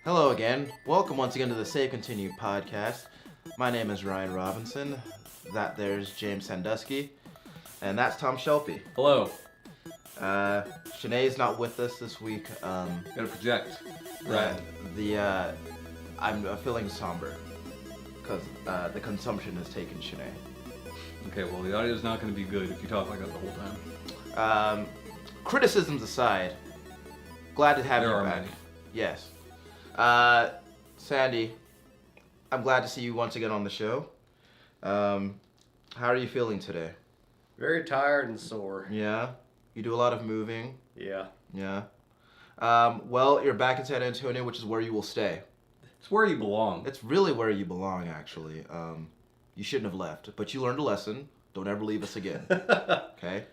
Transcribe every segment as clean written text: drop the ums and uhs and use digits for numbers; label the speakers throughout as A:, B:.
A: Hello again. Welcome once again to the Save Continue podcast. My name is Ryan Robinson. That there's James Sandusky. And that's Tom Shelby.
B: Hello.
A: Shanee's not with us this week.
B: Gotta project.
A: Right. I'm feeling somber because the consumption has taken Shanee.
B: Okay, well, the audio's not going to be good if you talk like that the whole time.
A: Criticisms aside, glad to have
B: There
A: you
B: are
A: back.
B: many.
A: Yes. Sandy, I'm glad to see you once again on the show. How are you feeling today?
C: Very tired and sore.
A: Yeah? You do a lot of moving?
C: Yeah.
A: Yeah. Well, you're back in San Antonio, which is where you will stay.
B: It's where you belong.
A: It's really where you belong, actually. You shouldn't have left, but you learned a lesson. Don't ever leave us again. Okay?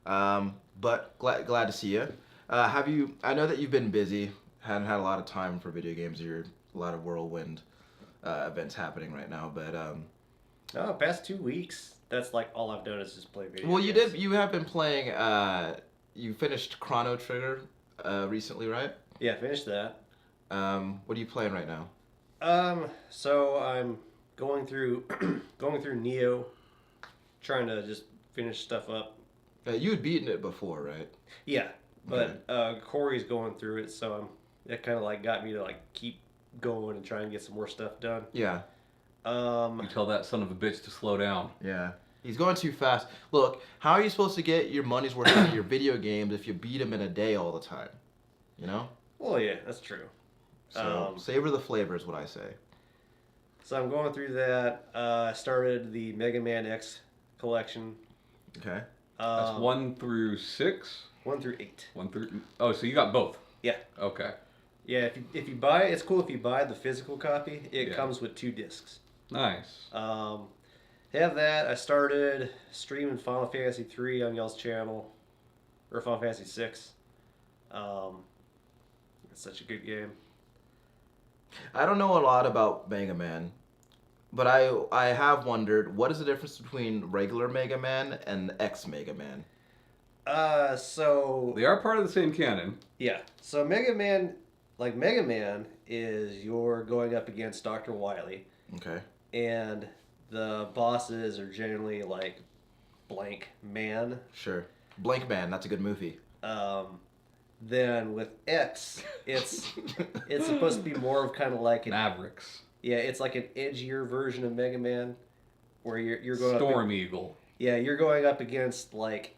A: But glad to see you. I know that you've been busy, hadn't had a lot of time for video games. You're a lot of whirlwind events happening right now, but
C: Past 2 weeks, that's like all I've done is just play video
A: well,
C: games.
A: you have been playing. You finished Chrono Trigger recently, right?
C: Yeah, finished that.
A: What are you playing right now?
C: So I'm going through Neo, trying to just finish stuff up.
A: You had beaten it before, right?
C: Yeah, but Corey's going through it, so that kind of like got me to like keep going and try and get some more stuff done.
A: Yeah.
B: You tell that son of a bitch to slow down.
A: Yeah. He's going too fast. Look, how are you supposed to get your money's worth out of your video games if you beat them in a day all the time? You know?
C: Well, yeah, that's true.
A: So savor the flavor is what I say.
C: So I'm going through that. I started the Mega Man X collection.
A: Okay.
B: That's 1 through 6?
C: 1 through 8.
B: Oh, so you got both?
C: Yeah.
B: Okay.
C: Yeah, if you buy it's cool if you buy the physical copy. It
B: Yeah.
C: comes with 2 discs.
B: Nice.
C: Have that. I started streaming Final Fantasy 3 on y'all's channel, or Final Fantasy 6. It's such a good game.
A: I don't know a lot about Mega Man, but I have wondered what is the difference between regular Mega Man and X Mega Man?
C: So
B: They are part of the same canon.
C: yeah, so Mega Man is you're going up against Dr. Wily,
A: Okay.
C: and the bosses are generally like Blank Man.
A: Sure. Blank Man, that's a good movie.
C: Then with X, it's supposed to be more of kind of like
B: Mavericks.
C: it's like an edgier version of Mega Man, where you're going
B: Storm Eagle.
C: you're going up against like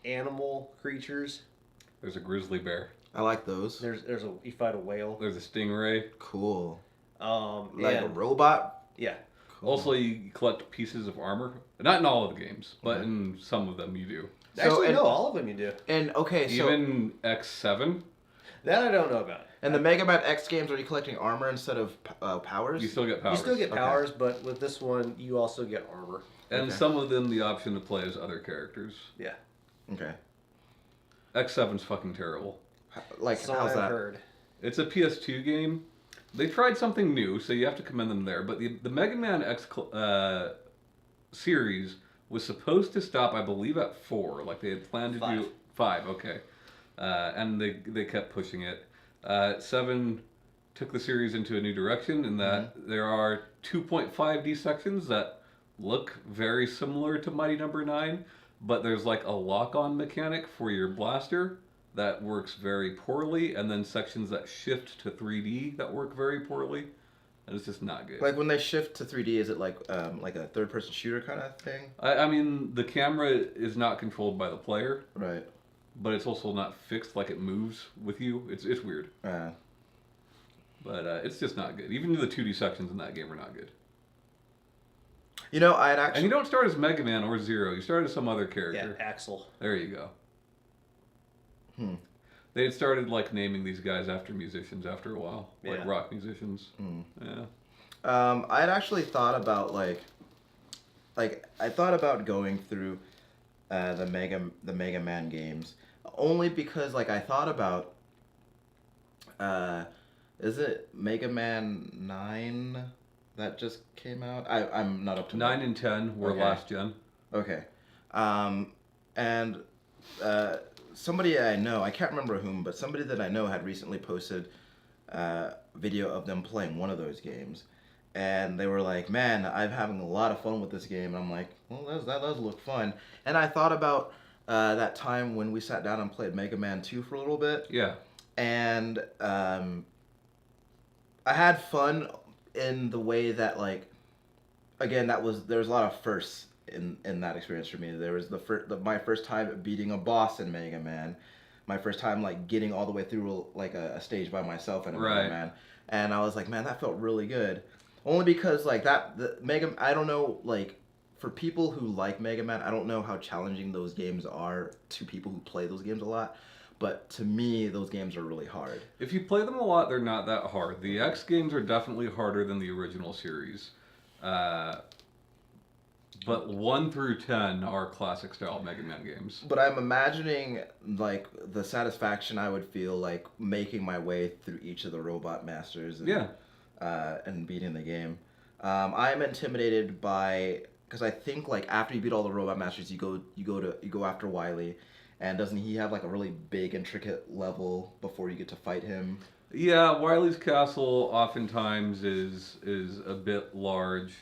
C: animal creatures.
B: There's a grizzly bear.
A: I like those.
C: You fight a whale.
B: There's a stingray.
A: Cool. Like a
C: and-
A: robot?
C: yeah.
A: Cool.
B: Also, you collect pieces of armor. Not in all of the games, but
A: Okay.
B: in some of them you do.
C: Actually,
A: and-
C: no, all of them you do.
A: And okay, so
B: Even X7,
C: That I don't know about.
A: in the Mega Man X games, are you collecting armor instead of powers?
B: you still get powers.
C: You still get
A: Okay.
C: powers, but with this one, you also get armor.
B: And
A: Okay.
B: some of them the option to play as other characters.
C: Yeah.
A: Okay.
B: X7's fucking terrible.
A: Like
C: So
A: how's
C: I've
A: that?
C: heard.
B: It's a PS2 game. They tried something new, so you have to commend them there. But the Mega Man X series was supposed to stop, I believe, at 4. Like they had planned to do 5. Okay, and they kept pushing it. 7 took the series into a new direction in that there are 2.5D sections that look very similar to Mighty Number 9, but there's like a lock-on mechanic for your blaster that works very poorly, and then sections that shift to 3D that work very poorly, and it's just not good.
A: Like when they shift to 3D, is it like a third-person shooter kind of thing?
B: I mean, the camera is not controlled by the player,
A: Right.
B: but it's also not fixed, like it moves with you. It's weird. But it's just not good. Even the 2D sections in that game are not good.
A: You know, I'd actually.
B: And you don't start as Mega Man or Zero. You start as some other
C: Yeah,
B: character.
C: Axel.
B: There you go.
A: Hmm.
B: They had started like naming these guys after musicians after a while, like
C: Yeah.
B: rock musicians.
A: Hmm.
B: Yeah.
A: I'd actually thought about I thought about going through the Mega Man games only because like I thought about is it Mega Man 9 that just came out? I'm not up to
B: 9 and 10 were
A: Okay.
B: last gen.
A: Okay. And somebody I know, I can't remember whom, but somebody that I know had recently posted video of them playing one of those games, and they were like, "Man, I'm having a lot of fun with this game." And I'm like, "Well, that does look fun." And I thought about that time when we sat down and played Mega Man 2 for a little bit,
B: Yeah.
A: and I had fun in the way that, like, again, there was a lot of firsts in that experience for me. There was my first time beating a boss in Mega Man, my first time like getting all the way through like a stage by myself in a
B: Right.
A: Mega Man, and I was like, man, that felt really good. Only because like I don't know, like, for people who like Mega Man, I don't know how challenging those games are to people who play those games a lot. But to me, those games are really hard.
B: If you play them a lot, they're not that hard. The X games are definitely harder than the original series. Uh, but 1 through 10 are classic style Mega Man games.
A: But I'm imagining like the satisfaction I would feel like making my way through each of the robot masters and beating the game. I'm intimidated by, because I think like after you beat all the robot masters, you go after Wily, and doesn't he have like a really big intricate level before you get to fight him?
B: Yeah, Wily's castle oftentimes is a bit large,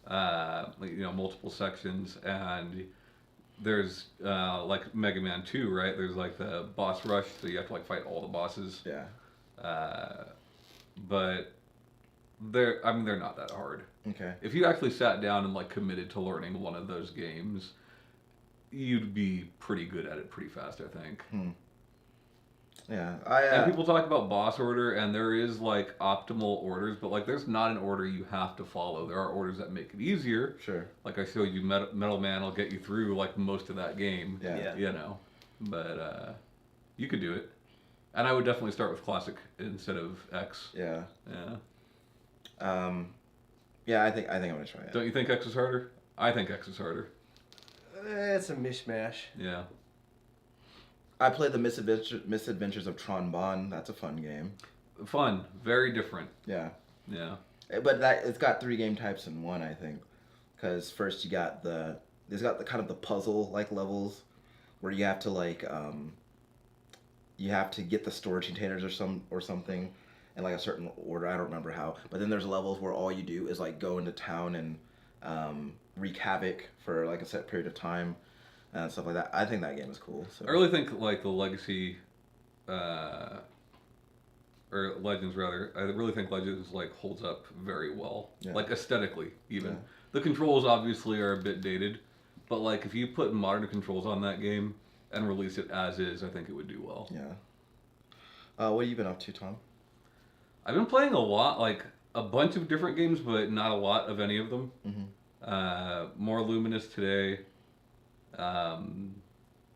B: like, multiple sections, and there's like Mega Man 2, right? There's like the boss rush, so you have to like fight all the bosses.
A: Yeah.
B: But they're not that hard.
A: Okay.
B: If you actually sat down and like committed to learning one of those games, you'd be pretty good at it pretty fast, I think.
A: Yeah.
B: And people talk about boss order, and there is like optimal orders, but like there's not an order you have to follow. There are orders that make it easier.
A: Sure.
B: Like I showed you, Metal Man will get you through like most of that game.
A: Yeah.
B: But you could do it, and I would definitely start with classic instead of X.
A: Yeah.
B: Yeah.
A: Yeah. I think I'm gonna try it.
B: Don't you think X is harder? I think X is harder.
C: It's a mishmash.
B: Yeah.
A: I played the Misadventures of Tron Bon. That's a fun game.
B: Fun. Very different.
A: Yeah.
B: Yeah.
A: But it's got 3 game types in one, I think. Because first there's got the kind of the puzzle like levels where you have to like you have to get the storage containers or something in like a certain order. I don't remember how. But then there's levels where all you do is like go into town and wreak havoc for like a set period of time and stuff like that. I think that game is cool. So.
B: I really think like the Legacy, or Legends rather. I really think Legends like holds up very well, like aesthetically even.
A: Yeah.
B: The controls obviously are a bit dated, but like if you put modern controls on that game and release it as is, I think it would do well.
A: Yeah. What have you been up to, Tom?
B: I've been playing a lot, like a bunch of different games, but not a lot of any of them. More Luminous today.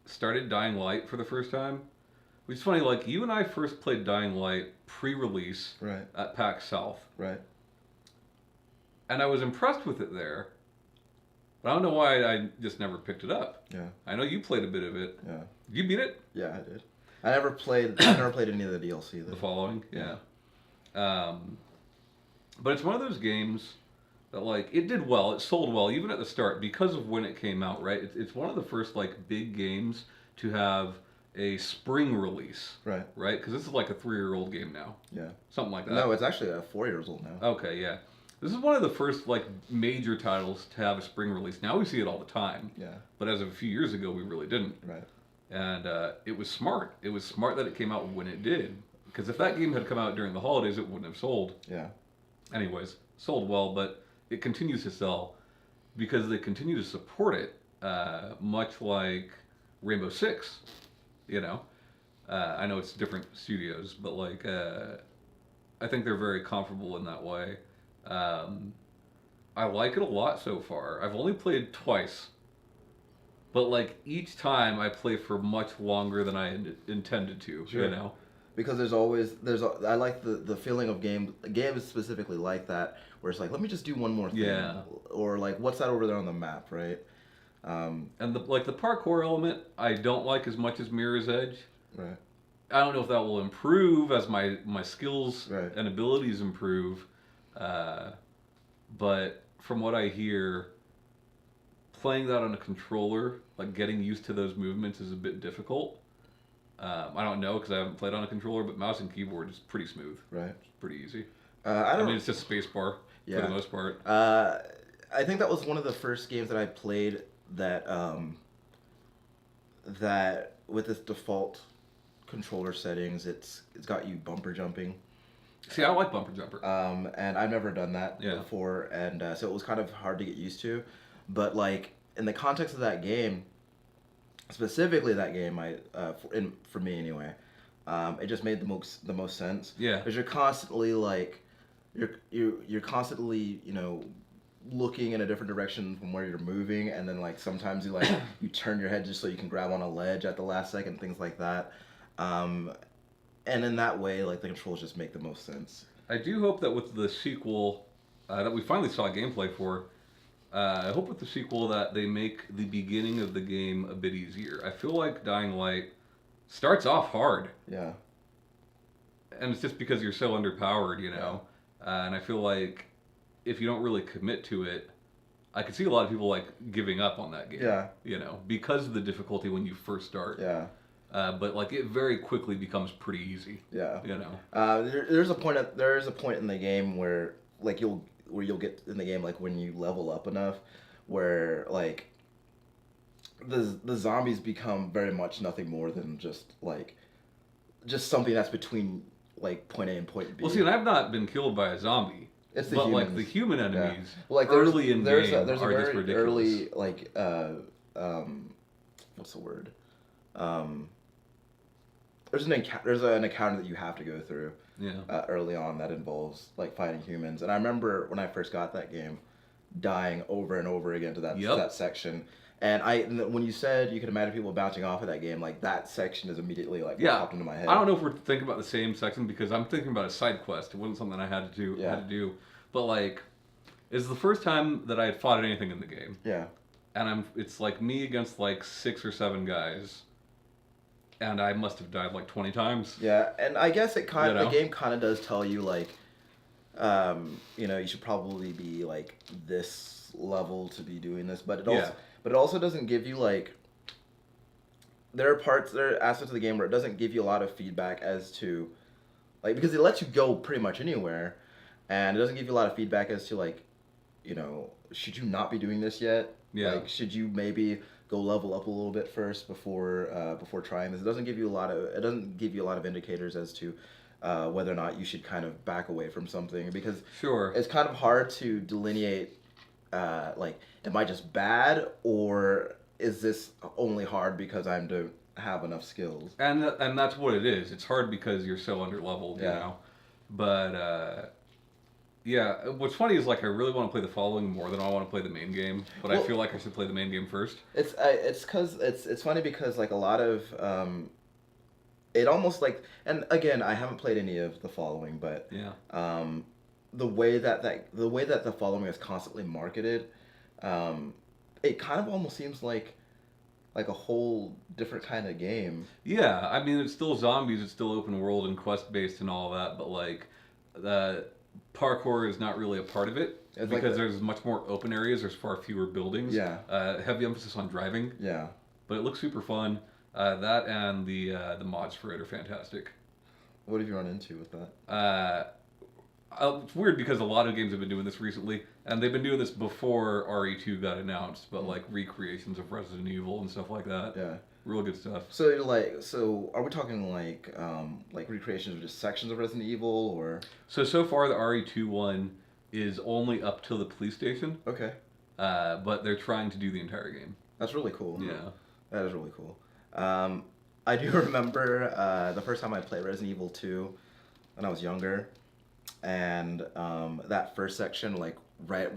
B: Started Dying Light for the first time. Which is funny, like you and I first played Dying Light pre-release at PAX South.
A: Right.
B: And I was impressed with it there. But I don't know why I just never picked it up.
A: Yeah.
B: I know you played a bit of it.
A: Yeah.
B: Did you beat it?
A: Yeah, I did. I never played any of the DLC though.
B: The following? Yeah. But it's one of those games that like it did well, it sold well even at the start because of when it came out, right? It's one of the first like big games to have a spring release.
A: Right.
B: Right? Because this is like a 3-year-old game now.
A: Yeah.
B: Something like that.
A: No, it's actually 4 years old now.
B: Okay, yeah. This is one of the first like major titles to have a spring release. Now we see it all the time.
A: Yeah.
B: But as of a few years ago, we really didn't.
A: Right.
B: And it was smart. It was smart that it came out when it did. Because if that game had come out during the holidays, it wouldn't have sold.
A: Yeah.
B: Anyways, sold well, but it continues to sell because they continue to support it, much like Rainbow Six. I know it's different studios, but like I think they're very comparable in that way. I like it a lot so far. I've only played twice, but like each time I play for much longer than I intended to.
A: Sure. Because I like the feeling of games specifically like that, where it's like, let me just do one more thing.
B: Yeah.
A: Or like, what's that over there on the map, right?
B: And the parkour element I don't like as much as Mirror's Edge.
A: Right.
B: I don't know if that will improve as my skills
A: and
B: abilities improve, but from what I hear, playing that on a controller, like getting used to those movements is a bit difficult. I don't know because I haven't played on a controller, but mouse and keyboard is pretty smooth.
A: Right.
B: It's pretty easy.
A: I
B: mean, it's just spacebar for the most part.
A: I think that was one of the first games that I played that that with its default controller settings, it's got you bumper jumping.
B: See, I like bumper jumper.
A: And I've never done that before, and so it was kind of hard to get used to. But like in the context of that game, specifically that game, for me anyway, it just made the most sense.
B: Yeah.
A: Because you're constantly like, you're constantly looking in a different direction from where you're moving, and then like sometimes you turn your head just so you can grab on a ledge at the last second, things like that. And in that way, like the controls just make the most sense.
B: I do hope that with the sequel that we finally saw gameplay for, I hope with the sequel that they make the beginning of the game a bit easier. I feel like Dying Light starts off hard.
A: Yeah.
B: And it's just because you're so underpowered, and I feel like if you don't really commit to it, I could see a lot of people like giving up on that game.
A: Yeah.
B: Because of the difficulty when you first start.
A: Yeah.
B: But like it very quickly becomes pretty easy.
A: Yeah.
B: There's
A: a point in the game where like you'll get in the game like when you level up enough, where like the zombies become very much nothing more than just something that's between like point A and point B.
B: Well, see, and I've not been killed by a zombie.
A: It's the
B: but
A: humans.
B: like the human enemies,
A: well, like
B: early in
A: there's
B: game
A: a
B: are
A: very
B: just ridiculous.
A: early like what's the word? There's an encounter that you have to go through early on that involves like fighting humans, and I remember when I first got that game, dying over and over again to that section. And when you said you could imagine people bouncing off of that game, like that section is immediately like popped into my head.
B: I don't know if we're thinking about the same section because I'm thinking about a side quest. It wasn't something I had to do, but like, it's the first time that I had fought anything in the game.
A: Yeah.
B: And it's like me against like 6 or 7 guys. And I must have died like 20 times.
A: Yeah, and I guess the game kind of does tell you like, you should probably be like this level to be doing this, but it also doesn't give you like. There are aspects of the game where it doesn't give you a lot of feedback as to, like, because it lets you go pretty much anywhere, and it doesn't give you a lot of feedback as to like, should you not be doing this yet?
B: Yeah.
A: Like, should you maybe go level up a little bit first before trying this? It doesn't give you a lot of indicators as to whether or not you should kind of back away from something, because it's kind of hard to delineate like, am I just bad, or is this only hard because I don't have enough skills?
B: And that's what it is. It's hard because you're so underleveled, But yeah, what's funny is like I really want to play the following more than I want to play the main game, but I feel like I should play the main game first.
A: It's funny because like a lot of it almost like, and again, I haven't played any of the following, but the way that the following is constantly marketed, it kind of almost seems like a whole different kind of game.
B: Yeah, I mean, it's still zombies, it's still open world and quest based and all that, but like the parkour is not really a part of it because there's much more open areas. There's far fewer buildings.
A: Yeah.
B: Heavy emphasis on driving.
A: Yeah.
B: But it looks super fun. That and the mods for it are fantastic.
A: What have you run into with that?
B: It's weird because a lot of games have been doing this recently, and they've been doing this before RE2 got announced, but like recreations of Resident Evil and stuff like that.
A: Yeah.
B: Real good stuff.
A: So are we talking like recreations of just sections of Resident Evil, or? So
B: far the RE2 one is only up till the police station.
A: Okay.
B: But they're trying to do the entire game.
A: That's really cool.
B: Yeah.
A: That is really cool. I do remember the first time I played Resident Evil 2 when I was younger, and that first section, right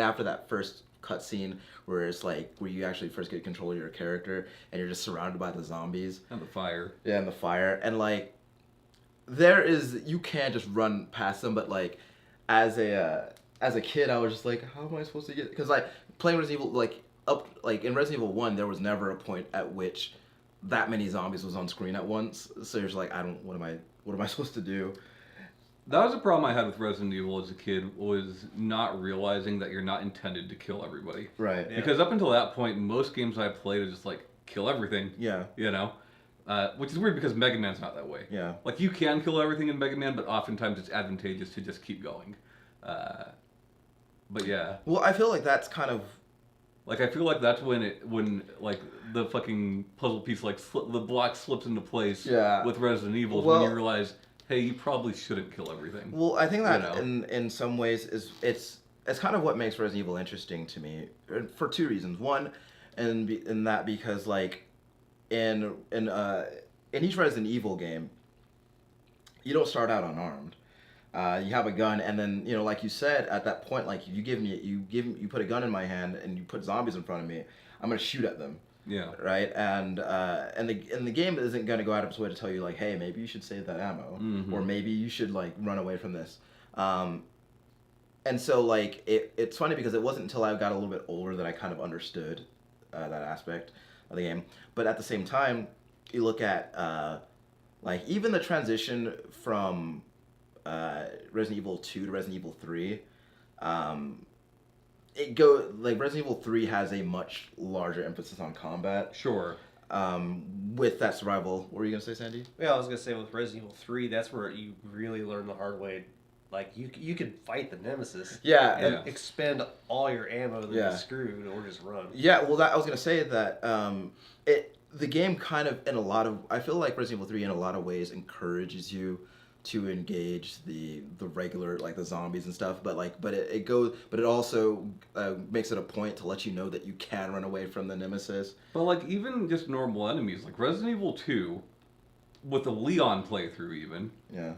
A: after that first cutscene where it's like where you actually first get control of your character and you're just surrounded by the zombies
B: and the fire.
A: Yeah, and the fire, and like you can't just run past them, but like as a kid I was just like, how am I supposed to get, because like playing Resident Evil in Resident Evil 1 there was never a point at which that many zombies was on screen at once, so you're just like, what am I supposed to do?
B: That was a problem I had with Resident Evil as a kid, was not realizing that you're not intended to kill everybody.
A: Right.
B: Yeah. Because up until that point, most games I played are just like, kill everything.
A: Yeah.
B: Which is weird because Mega Man's not that way.
A: Yeah.
B: Like, you can kill everything in Mega Man, but oftentimes it's advantageous to just keep going. But yeah.
A: Well, I feel like that's kind of...
B: Like, I feel like that's when like, the fucking puzzle piece, like, the block slips into place with Resident Evil, when you realize, hey, you probably shouldn't kill everything.
A: Well, I think that in some ways it's kind of what makes Resident Evil interesting to me, for two reasons. One, in that because, like, in each Resident Evil game, you don't start out unarmed. You have a gun, and then, you know, like you said, at that point, like, you put a gun in my hand and you put zombies in front of me, I'm gonna shoot at them.
B: Yeah.
A: Right. And the game isn't gonna go out of its way to tell you, like, hey, maybe you should save that ammo, or maybe you should, like, run away from this. And so, like, it's funny because it wasn't until I got a little bit older that I kind of understood that aspect of the game. But at the same time, you look at like, even the transition from Resident Evil 2 to Resident Evil 3, Resident Evil 3 has a much larger emphasis on combat.
B: Sure.
A: With that survival. What were you gonna say, Sandy?
C: Yeah, I was gonna say with Resident Evil 3, that's where you really learn the hard way. Like, you can fight the nemesis.
A: Yeah.
C: And expend all your ammo that you're screwed, or just run.
A: Yeah, well, I was gonna say that the game kind of, I feel like Resident Evil 3 in a lot of ways encourages you to engage the regular, like, the zombies and stuff, but it also makes it a point to let you know that you can run away from the nemesis.
B: But, like, even just normal enemies, like Resident Evil 2, with the Leon playthrough even.
A: Yeah.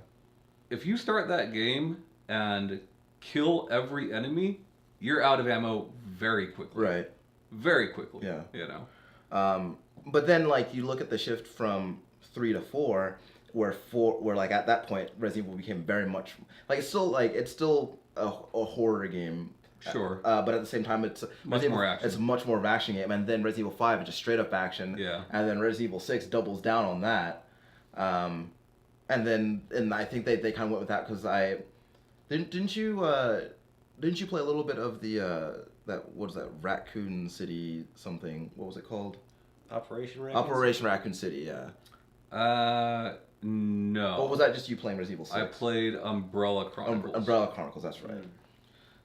B: If you start that game and kill every enemy, you're out of ammo very quickly.
A: Right.
B: Very quickly.
A: Yeah.
B: You know.
A: But then, like, you look at the shift from 3 to 4, where like, at that point Resident Evil became very much like, it's still a horror game.
B: Sure.
A: But at the same time, it's
B: much more action.
A: It's much more of an action game, and then Resident Evil 5 is just straight up action.
B: Yeah.
A: And then Resident Evil 6 doubles down on that. And I think they kind of went with that because didn't you play a little bit of the Raccoon City something? What was it called? Operation Raccoon City. Yeah.
B: No.
A: Or was that just you playing Resident Evil 6?
B: I played Umbrella Chronicles.
A: Umbrella Chronicles, that's right.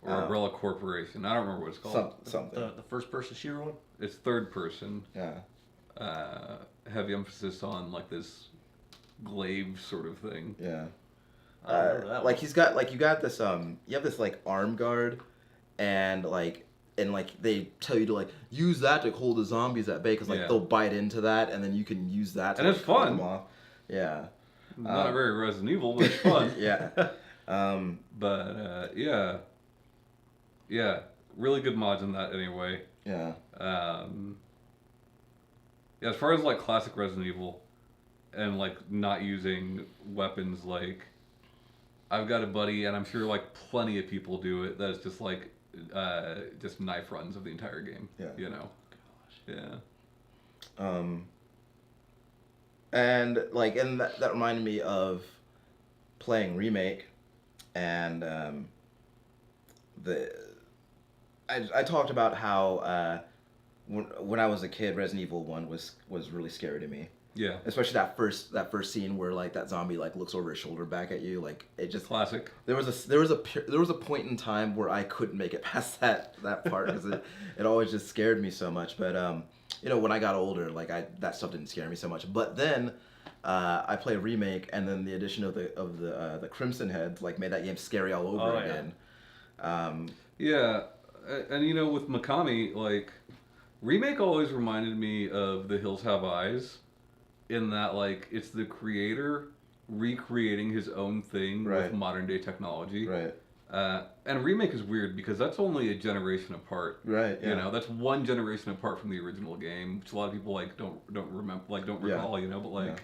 B: Or Umbrella Corporation. I don't remember what it's called.
A: Something.
C: The first person shooter one?
B: It's third person.
A: Yeah.
B: Heavy emphasis on, like, this glaive sort of thing.
A: Yeah.
C: I remember that
A: like,
C: one.
A: you got this you have this, like, arm guard, and they tell you to, like, use that to hold the zombies at bay, because, like, they'll bite into that, and then you can use that to,
B: and it's fun.
A: Them off. Yeah.
B: Not very Resident Evil, but it's fun.
A: Yeah.
B: Yeah. Yeah. Really good mods in that anyway.
A: Yeah.
B: Yeah, as far as, like, classic Resident Evil and, like, not using weapons, like, I've got a buddy, and I'm sure, like, plenty of people do it, that's just, like, just knife runs of the entire game.
A: Yeah.
B: You know?
C: Gosh.
B: Yeah.
A: And that reminded me of playing Remake, and I talked about how when I was a kid, Resident Evil 1 was really scary to me.
B: Yeah.
A: Especially that first scene where, like, that zombie, like, looks over his shoulder back at you, like, it just
B: Classic.
A: There was a point in time where I couldn't make it past that part because it always just scared me so much. But you know, when I got older, like, that stuff didn't scare me so much. But then I played Remake, and then the addition of the Crimson Heads, like, made that game scary all over again.
B: Yeah, and, you know, with Mikami, like, Remake always reminded me of The Hills Have Eyes, in that, like, it's the creator recreating his own thing with modern day technology.
A: Right.
B: And Remake is weird because that's only a generation apart.
A: Right. Yeah.
B: You know, that's one generation apart from the original game, which a lot of people, like, don't remember, like, don't recall. You know, but, like,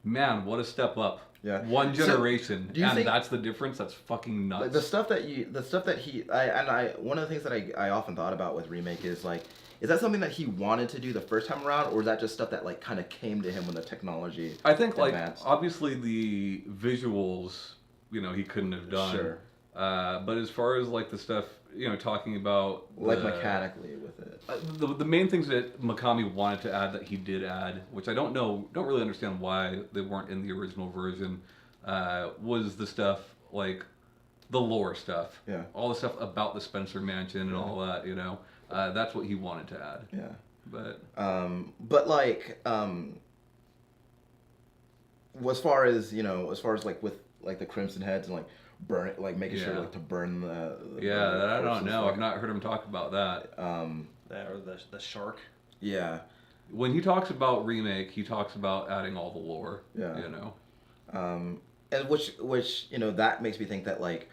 B: man, what a step up.
A: Yeah.
B: One generation,
A: so, and
B: that's the difference. That's fucking nuts.
A: Like, one of the things that I often thought about with Remake is, like, is that something that he wanted to do the first time around, or is that just stuff that, like, kind of came to him when the technology
B: I think,
A: advanced?
B: Like, obviously the visuals, you know, he couldn't have done.
A: Sure.
B: But as far as, like, the stuff talking about
A: mechanically with it.
B: The main things that Mikami wanted to add that he did add, which I don't really understand why they weren't in the original version, was the stuff like the lore stuff.
A: Yeah.
B: All the stuff about the Spencer Mansion and all that. That's what he wanted to add.
A: Yeah.
B: But
A: like as far as like with like the Crimson Heads and like burn it, like making sure like to burn the
B: that I don't know.
A: like,
B: I've not heard him talk about that.
C: That or the shark.
A: Yeah.
B: When he talks about remake, he talks about adding all the lore.
A: Yeah.
B: And
A: which that makes me think that like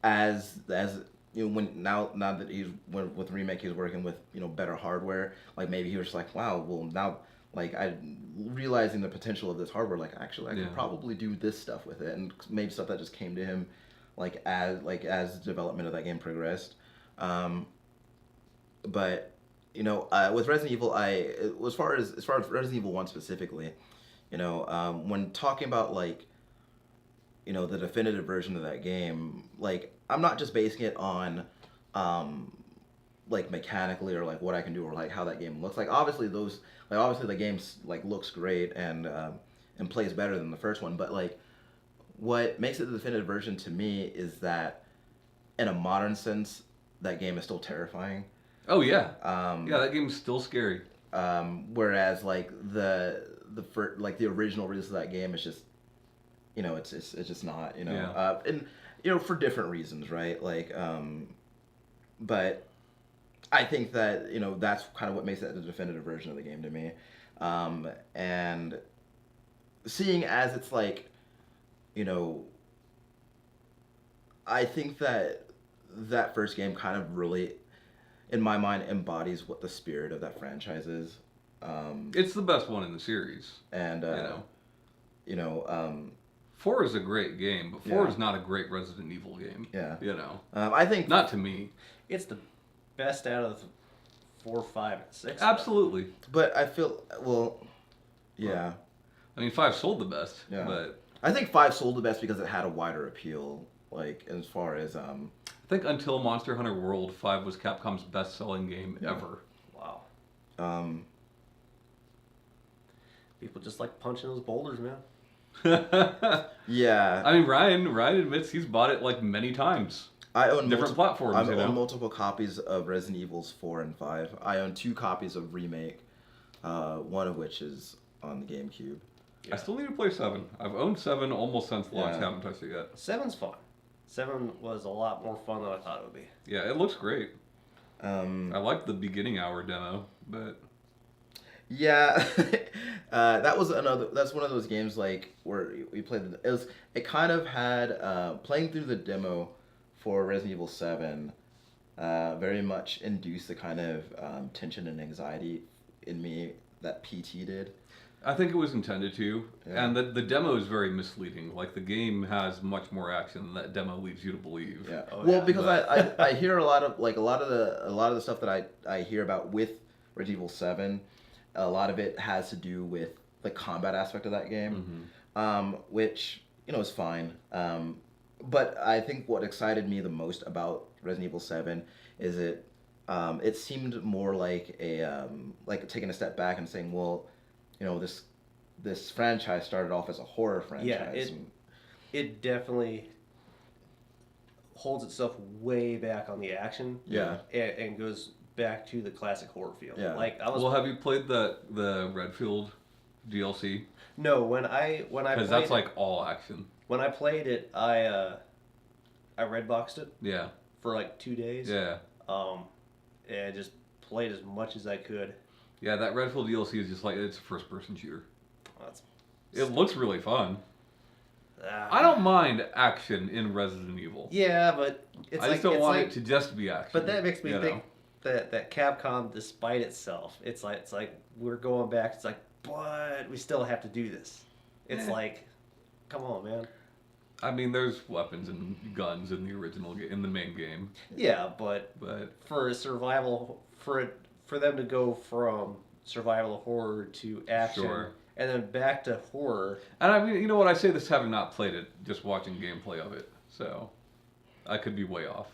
A: as when now that he's with remake he's working with better hardware, like maybe he was just like, wow, well now like I realizing the potential of this hardware, like actually I could probably do this stuff with it, and maybe stuff that just came to him like as the development of that game progressed. But with Resident Evil, as far as Resident Evil 1 specifically, when talking about like the definitive version of that game, like I'm not just basing it on like mechanically or like what I can do or like how that game looks. Like obviously the game like looks great and plays better than the first one, but like what makes it the definitive version to me is that in a modern sense that game is still terrifying.
B: Oh yeah. That game's still scary.
A: Whereas like the original release of that game is just it's just not, and for different reasons, right? Like but I think that that's kind of what makes it the definitive version of the game to me. And seeing as it's like I think that first game kind of really in my mind embodies what the spirit of that franchise is.
B: It's the best one in the series.
A: And
B: 4 is a great game, but 4 is not a great Resident Evil game.
A: Yeah.
B: I think not to me.
C: It's the best out of 4, 5, and 6.
B: Absolutely.
A: But I feel yeah.
B: I mean, 5 sold the best.
A: Yeah.
B: But
A: I think 5 sold the best because it had a wider appeal. Like as far as
B: I think until Monster Hunter World, 5 was Capcom's best-selling game ever.
C: Wow. People just like punching those boulders, man.
A: Yeah.
B: I mean, Ryan admits he's bought it like many times.
A: I own
B: different platforms.
A: I own multiple copies of Resident Evils 4 and 5. I own 2 copies of Remake, one of which is on the GameCube.
B: Yeah. I still need to play 7. I've owned 7 almost since launch. Haven't touched it yet.
C: 7's fun. 7 was a lot more fun than I thought it would be.
B: Yeah, it looks great. I like the beginning hour demo, but
A: yeah, that's one of those games like where we played. It kind of had playing through the demo for Resident Evil 7 very much induced the kind of tension and anxiety in me that PT did.
B: I think it was intended to, and the demo is very misleading. Like the game has much more action than that demo leads you to believe.
A: Yeah. Because I hear a lot of the stuff that I hear about with Resident Evil 7, a lot of it has to do with the combat aspect of that game, which is fine. But I think what excited me the most about Resident Evil 7 is it seemed more like like taking a step back and saying, well, this franchise started off as a horror franchise.
C: Yeah, it definitely holds itself way back on the action.
A: Yeah.
C: And goes back to the classic horror feel.
A: Yeah.
C: Like
B: have you played the Redfield DLC?
C: No, when I
B: because that's like all action.
C: When I played it, I redboxed it.
B: Yeah.
C: For like 2 days.
B: Yeah.
C: And I just played as much as I could.
B: Yeah, that Redfield DLC is just like it's a first-person shooter.
C: Well,
B: it looks really fun. I don't mind action in Resident Evil.
C: Yeah, but
B: I just don't want it to just be action.
C: But that makes me think that Capcom, despite itself, it's like we're going back. It's like, but we still have to do this. It's like, come on, man.
B: I mean, there's weapons and guns in the original in the main game.
C: Yeah, but for survival, for them to go from survival horror to action, and then back to horror.
B: And I mean, you know what? I say this having not played it, just watching gameplay of it. So, I could be way off.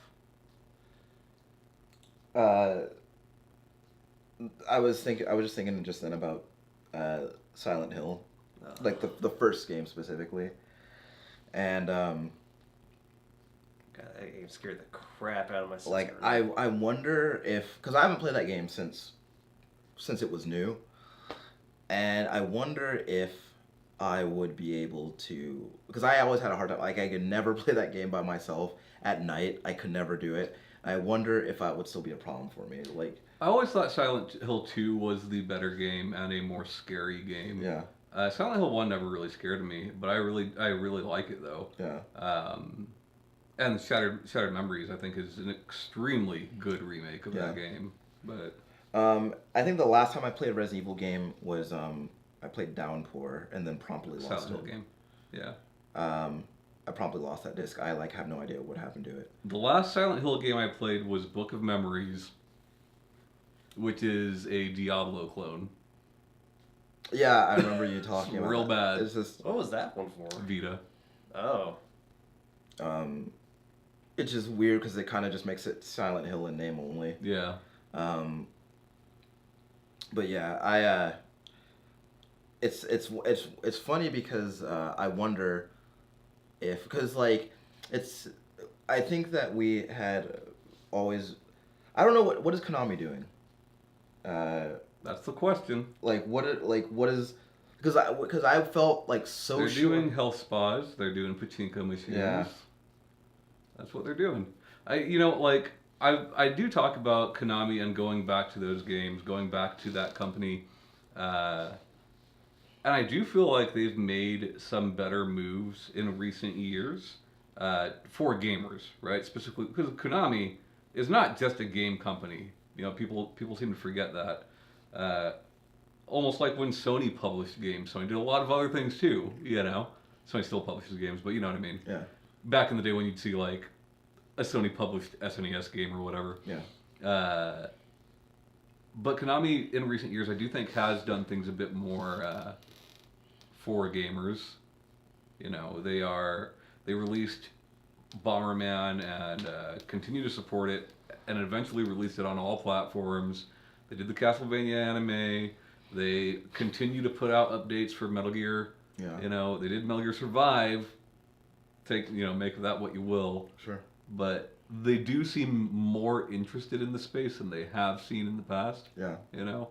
A: Uh, I was just thinking just then about Silent Hill, like the first game specifically, and
C: God, that game scared the crap out of my sister.
A: like I wonder if, because I haven't played that game since it was new, and I wonder if I would be able to, because I always had a hard time, like I could never play that game by myself at night. I could never do it. I wonder if that would still be a problem for me. Like,
B: I always thought Silent Hill 2 was the better game and a more scary game.
A: yeah,
B: Silent Hill 1 never really scared me, but I really like it though.
A: yeah,
B: And Shattered Memories, I think, is an extremely good remake of that game. But
A: I think the last time I played a Resident Evil game was I played Downpour and then promptly lost
B: Silent
A: it.
B: Hill game, yeah.
A: I promptly lost that disc. I like have no idea what happened to it.
B: The last Silent Hill game I played was Book of Memories, which is a Diablo clone.
A: Yeah, I remember you talking about
B: real
A: that.
B: bad.
A: It's just
C: What was that one for?
B: Vita.
C: Oh.
A: it's just weird because it kind of just makes it Silent Hill in name only.
B: Yeah.
A: But yeah, it's funny because I wonder if, because like I think that we had always, I don't know what is Konami doing.
B: That's the question.
A: What is, because I felt like so
B: They're
A: sure.
B: doing health spas. They're doing pachinko machines.
A: Yeah.
B: That's what they're doing. I do talk about Konami and going back to those games, going back to that company, and I do feel like they've made some better moves in recent years for gamers, right? Specifically because Konami is not just a game company. You know, people seem to forget that. Almost like when Sony published games, Sony did a lot of other things too. You know, Sony still publishes games, but you know what I mean.
A: Yeah.
B: Back in the day when you'd see like a Sony published SNES game or whatever.
A: Yeah.
B: But Konami in recent years, I do think has done things a bit more for gamers. You know, they released Bomberman and continue to support it, and eventually released it on all platforms. They did the Castlevania anime. They continue to put out updates for Metal Gear.
A: Yeah.
B: You know, they did Metal Gear Survive. Make of that what you will.
A: Sure.
B: But they do seem more interested in the space than they have seen in the past.
A: Yeah.
B: You know,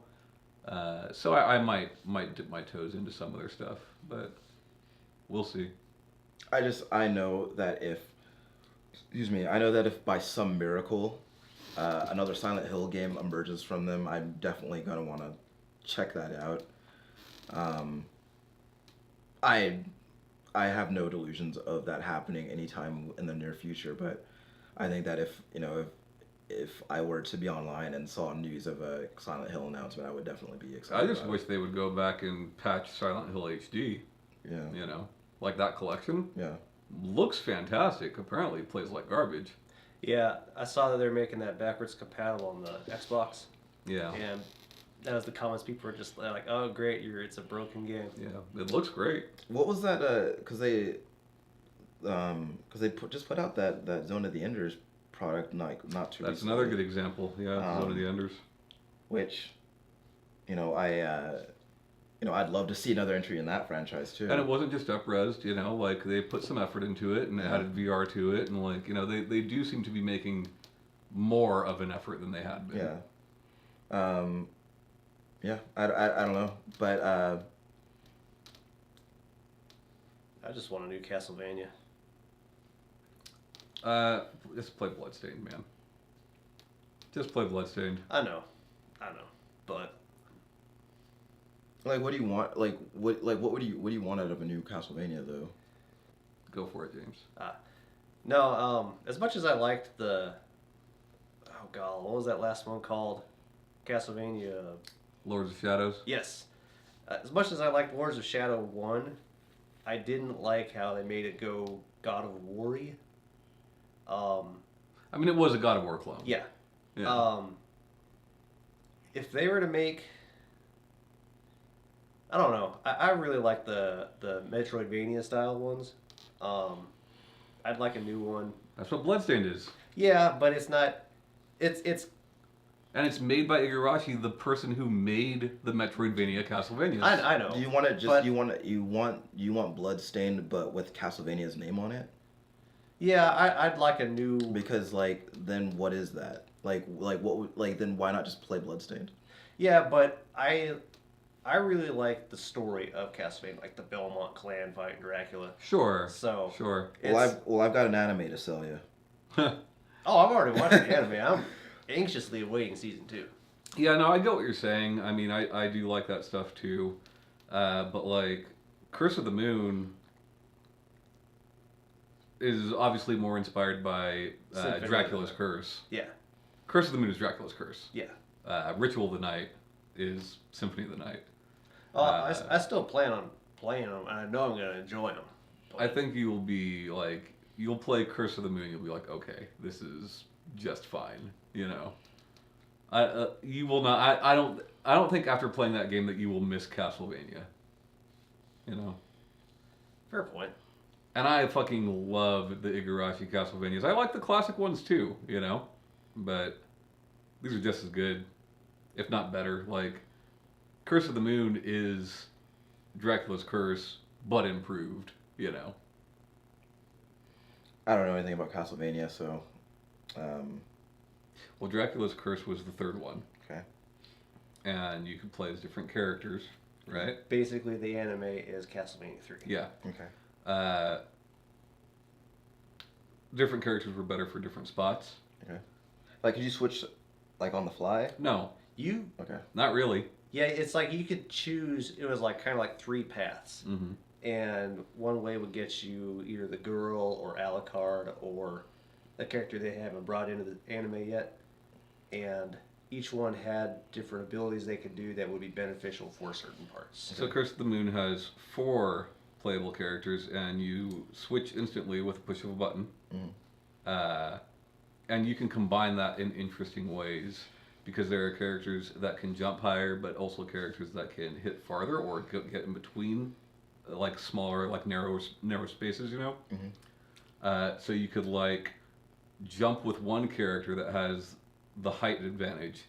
B: so I might dip my toes into some of their stuff, but we'll see.
A: I know that if by some miracle another Silent Hill game emerges from them, I'm definitely gonna want to check that out. I have no delusions of that happening anytime in the near future, but I think that if I were to be online and saw news of a Silent Hill announcement, I would definitely be excited.
B: I just wish they would go back and patch Silent Hill HD.
A: Yeah.
B: You know, like that collection.
A: Yeah.
B: Looks fantastic. Apparently, it plays like garbage.
C: Yeah, I saw that they're making that backwards compatible on the Xbox.
B: Yeah.
C: And that was the comments. People were just like, "Oh, great! It's a broken game."
B: Yeah, it looks great.
A: What was that? Because they just put out that Zone of the Enders product not too.
B: That's
A: recently,
B: another good example. Yeah, Zone of the Enders.
A: Which, I'd love to see another entry in that franchise too.
B: And it wasn't just up-resed, like they put some effort into it and added VR to it, and they do seem to be making more of an effort than they had been.
A: Yeah. I don't know, but
C: I just want a new Castlevania.
B: Just play Bloodstained, man. Just play Bloodstained.
C: I know, but
A: what do you want? What do you want out of a new Castlevania though?
B: Go for it, James.
C: No. As much as I liked what was that last one called? Castlevania.
B: Lords of Shadows.
C: Yes. As much as I liked Lords of Shadow 1, I didn't like how they made it go God of War-y.
B: I mean, it was a God of War clone.
C: Yeah.
B: Yeah.
C: If they were to make, I don't know. I really like the Metroidvania style ones. I'd like a new one.
B: That's what Bloodstained is.
C: Yeah, but it's not. It's
B: And it's made by Igarashi, the person who made the Metroidvania Castlevanias.
C: I know.
A: Do you want to just
C: but-
A: you want Bloodstained but with Castlevania's name on it?
C: Yeah, I'd like a new.
A: Because like then what is that? Like then why not just play Bloodstained?
C: Yeah, but I really like the story of Castlevania, like the Belmont clan fighting Dracula.
B: Sure.
C: So
B: Sure.
A: Well, I've got an anime to sell you.
C: Oh, I've already watched the anime. I'm anxiously awaiting season 2.
B: Yeah, no, I get what you're saying. I mean, I do like that stuff too. But like, Curse of the Moon is obviously more inspired by
C: Symphony
B: Dracula's
C: of the-
B: Curse.
C: Yeah,
B: Curse of the Moon is Dracula's Curse.
C: yeah.
B: Ritual of the Night is Symphony of the Night.
C: Oh, I still plan on playing them, and I know I'm gonna enjoy them.
B: I think you'll be like, you'll play Curse of the Moon, you'll be like, okay, this is just fine, you know. You will not. I don't think after playing that game that you will miss Castlevania. You know.
C: Fair point.
B: And I fucking love the Igarashi Castlevanias. I like the classic ones too, you know, but these are just as good, if not better. Like, Curse of the Moon is Dracula's Curse, but improved, you know.
A: I don't know anything about Castlevania, so
B: Well, Dracula's Curse was the third one.
A: okay.
B: And you could play as different characters, right?
C: Basically, the anime is Castlevania 3.
B: Yeah.
A: Okay.
B: Different characters were better for different spots.
A: Okay. Like, could you switch, like, on the fly?
B: No,
C: You,
A: Okay.
B: not really.
C: yeah, it's like you could choose. It was like kind of like 3 paths,
B: Mm-hmm.
C: and one way would get you either the girl or Alucard or a character they haven't brought into the anime yet, and each one had different abilities they could do that would be beneficial for certain parts.
B: So Curse of the Moon has 4 playable characters, and you switch instantly with a push of a button.
A: Mm.
B: And you can combine that in interesting ways, because there are characters that can jump higher, but also characters that can hit farther or get in between, like smaller, like narrow spaces, you know?
A: Mhm.
B: So you could like jump with one character that has the height advantage,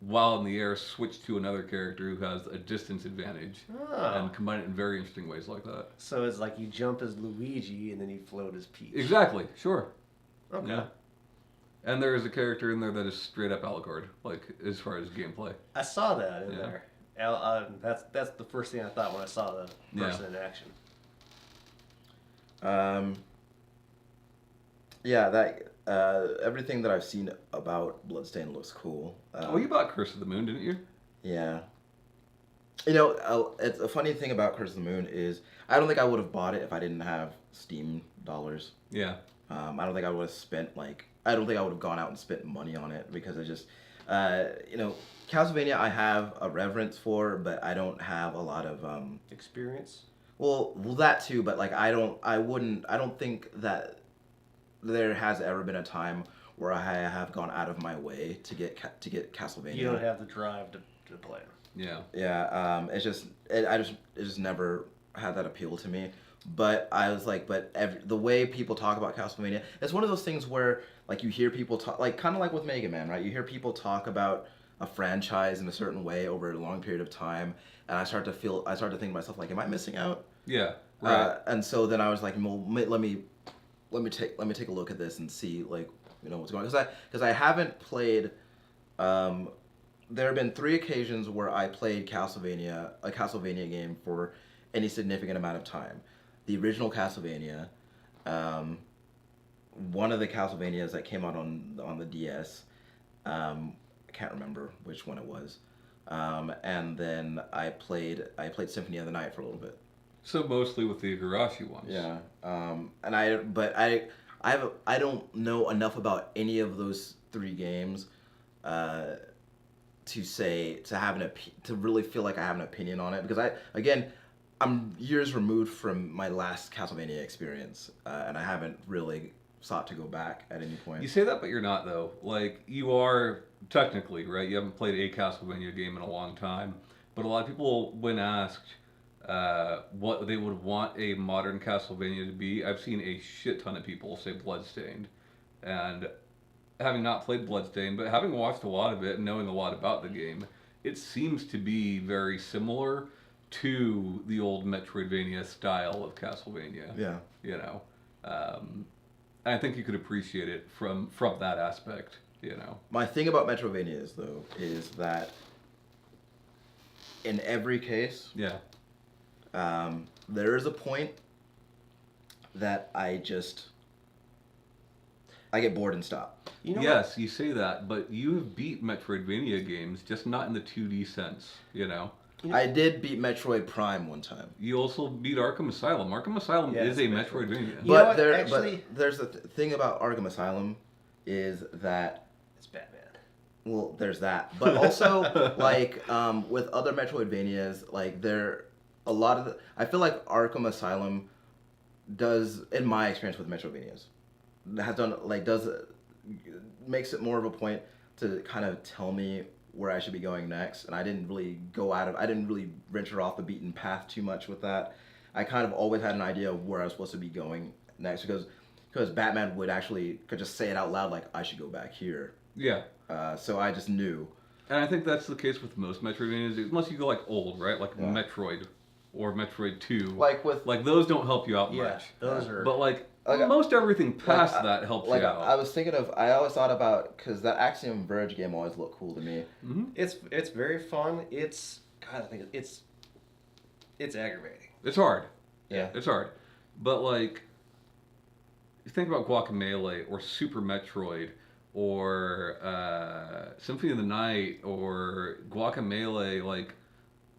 B: while in the air switch to another character who has a distance advantage,
C: Oh.
B: and combine it in very interesting ways like that.
C: So it's like you jump as Luigi and then you float as Peach.
B: Exactly, sure.
C: Okay.
B: Yeah. And there is a character in there that is straight up Alucard, like as far as gameplay.
C: I saw that in
B: Yeah.
C: there. That's the first thing I thought when I saw the person in action.
A: Yeah, that everything that I've seen about Bloodstained looks cool.
B: Oh, you bought Curse of the Moon, didn't you?
A: Yeah. You know, it's a funny thing about Curse of the Moon is I don't think I would have bought it if I didn't have Steam dollars.
B: Yeah.
A: I don't think I would have spent I don't think I would have gone out and spent money on it because I just, you know, Castlevania I have a reverence for, but I don't have a lot of
C: Experience.
A: well that too, but like I don't think that there has ever been a time where I have gone out of my way to get Castlevania.
C: You don't have the drive to play them.
B: Yeah.
A: Yeah, it just never had that appeal to me. But I was like, the way people talk about Castlevania, it's one of those things where like you hear people talk, like kind of like with Mega Man, right? You hear people talk about a franchise in a certain way over a long period of time, and I start to think to myself like, am I missing out?
B: Yeah. Right.
A: And so then I was like, well, let me take a look at this and see like what's going on because I haven't played. There have been 3 occasions where I played a Castlevania game for any significant amount of time. The original Castlevania, one of the Castlevanias that came out on the DS, I can't remember which one it was, and then I played Symphony of the Night for a little bit.
B: So mostly with the Igarashi ones.
A: Yeah, and I don't know enough about any of those 3 games to really feel like I have an opinion on it because I'm years removed from my last Castlevania experience, and I haven't really sought to go back at any point.
B: You say that, but you're not though. Like you are technically right. You haven't played a Castlevania game in a long time, but a lot of people, when asked what they would want a modern Castlevania to be, I've seen a shit ton of people say Bloodstained, and having not played Bloodstained, but having watched a lot of it and knowing a lot about the game, it seems to be very similar to the old Metroidvania style of Castlevania.
A: Yeah.
B: You know, and I think you could appreciate it from that aspect. You know,
A: My thing about Metrovanias though is that in every case,
B: yeah,
A: there is a point that I get bored and stop.
C: You know
B: yes, you say that, but you have beat Metroidvania games, just not in the 2D sense. You know.
A: I did beat Metroid Prime one time.
B: You also beat Arkham Asylum. Arkham Asylum
C: Yeah,
B: is
C: it's
B: a
C: a Metroid.
B: Metroidvania.
C: You know what,
A: But
C: actually-
A: there's the thing about Arkham Asylum is that,
C: It's Batman.
A: well, there's that, but also like with other Metroidvanias, like a lot of I feel like Arkham Asylum does, in my experience with Metroidvanias, makes it more of a point to kind of tell me where I should be going next, and I didn't really venture off the beaten path too much with that. I kind of always had an idea of where I was supposed to be going next because Batman could just say it out loud like I should go back here.
B: Yeah.
A: So I just knew.
B: And I think that's the case with most Metroidvanias, unless you go like old, right? Like
A: Yeah.
B: Metroid or Metroid 2.
A: Like
B: those don't help you out
C: Yeah,
B: much.
C: those are.
B: But like
A: Like,
B: most everything past
A: like,
B: that helps
A: like
B: you out.
A: I was thinking of, I always thought about, because that Axiom Verge game always looked cool to me.
B: Mm-hmm.
C: It's very fun. God, I think it's aggravating.
B: It's hard.
A: Yeah.
B: It's hard. But like, you think about Guacamelee or Super Metroid or Symphony of the Night or Guacamelee, like,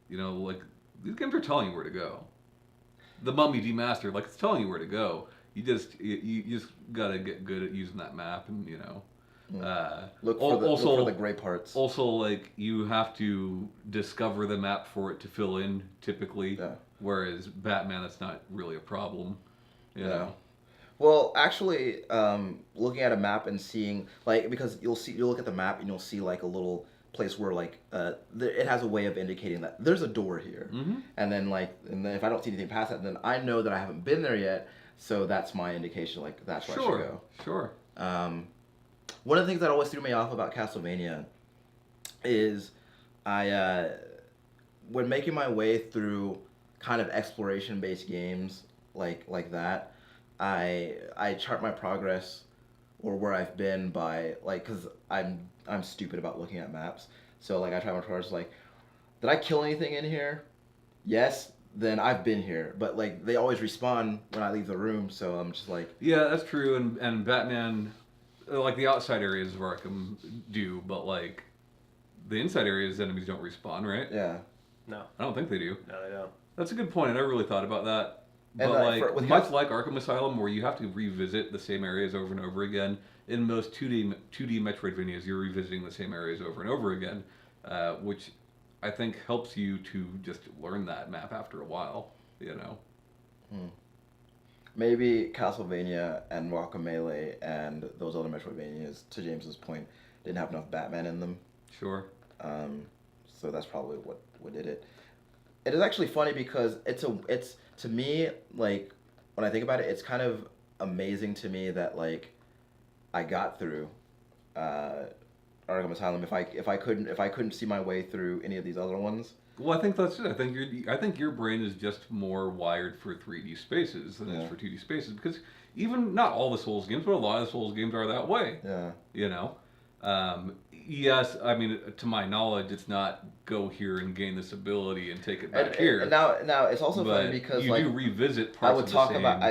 B: you know, like these games are telling you where to go. The Mummy Demastered, like it's telling you where to go. You just gotta get good at using that map, and you know.
A: Look for the gray parts.
B: Also, like you have to discover the map for it to fill in typically.
A: Yeah.
B: Whereas Batman, that's not really a problem. You know.
A: Well, actually, looking at a map and seeing, like, because you'll look at the map and you'll see like a little place where like it has a way of indicating that there's a door here,
B: Mm-hmm.
A: and then if I don't see anything past that, then I know that I haven't been there yet. So that's my indication, like that's where I should go.
B: Sure.
A: One of the things that always threw me off about Castlevania is when making my way through kind of exploration-based games like that, I chart my progress or where I've been by because I'm stupid about looking at maps. So like I try my progress like, did I kill anything in here? Yes. Then I've been here, but like they always respawn when I leave the room, so I'm just like,
B: Yeah, that's true. And Batman, like the outside areas of Arkham do, but like the inside areas, enemies don't respawn, right?
A: yeah.
C: No,
B: I don't think they do.
C: no, they don't.
B: That's a good point. I never really thought about that.
A: And,
B: But
A: with
B: much like Arkham Asylum, where you have to revisit the same areas over and over again, in most 2D Metroidvanias, you're revisiting the same areas over and over again, which I think helps you to just learn that map after a while, you know.
A: Maybe Castlevania and Guacamelee and those other Metroidvanias, to James's point, didn't have enough Batman in them.
B: Sure.
A: So that's probably what did it. It is actually funny because it's to me, like when I think about it, it's kind of amazing to me that like I got through Arkham Asylum if I couldn't see my way through any of these other ones.
B: Well, I think that's it. I think your brain is just more wired for 3D spaces than it is for 2D spaces, because even not all the Souls games, but a lot of the Souls games are that way.
A: Yeah.
B: You know. Yes, I mean, to my knowledge, it's not go here and gain this ability and take it back here.
A: And now it's also
B: but
A: funny because
B: you
A: like
B: do revisit parts
A: I would
B: of
A: talk
B: the same...
A: about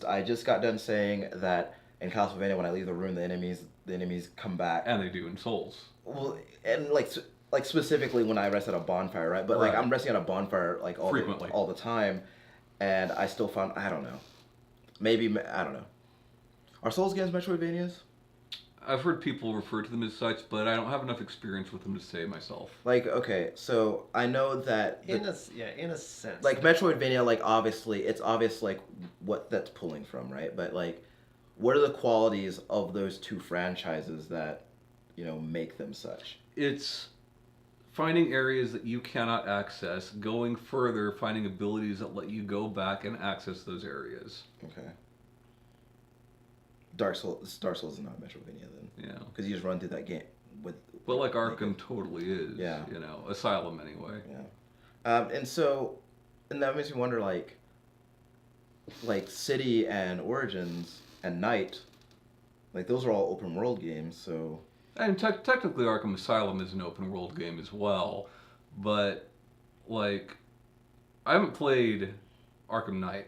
A: I just got done saying that in Castlevania when I leave the room the enemies come back.
B: And they do in Souls.
A: Well, and like specifically when I rest at a bonfire, right? But like
B: Right.
A: I'm resting at a bonfire like
B: Frequently.
A: all the time, and I still found I don't know, maybe I don't know. Are Souls games Metroidvanias?
B: I've heard people refer to them as such, but I don't have enough experience with them to say myself.
A: Like okay, so I know that
C: In a sense.
A: like Metroidvania, like obviously it's obvious like what that's pulling from, right? But like, what are the qualities of those two franchises that make them such?
B: It's finding areas that you cannot access, going further, finding abilities that let you go back and access those areas.
A: Okay. Dark Souls is not a Metroidvania then.
B: Yeah.
A: Because you just run through that game with.
B: But like Arkham totally is.
A: Yeah.
B: You know, Asylum anyway.
A: Yeah. And that makes me wonder, like City and Origins and Night, like those are all open world games. So.
B: And technically, Arkham Asylum is an open world game as well, but like, I haven't played Arkham Knight.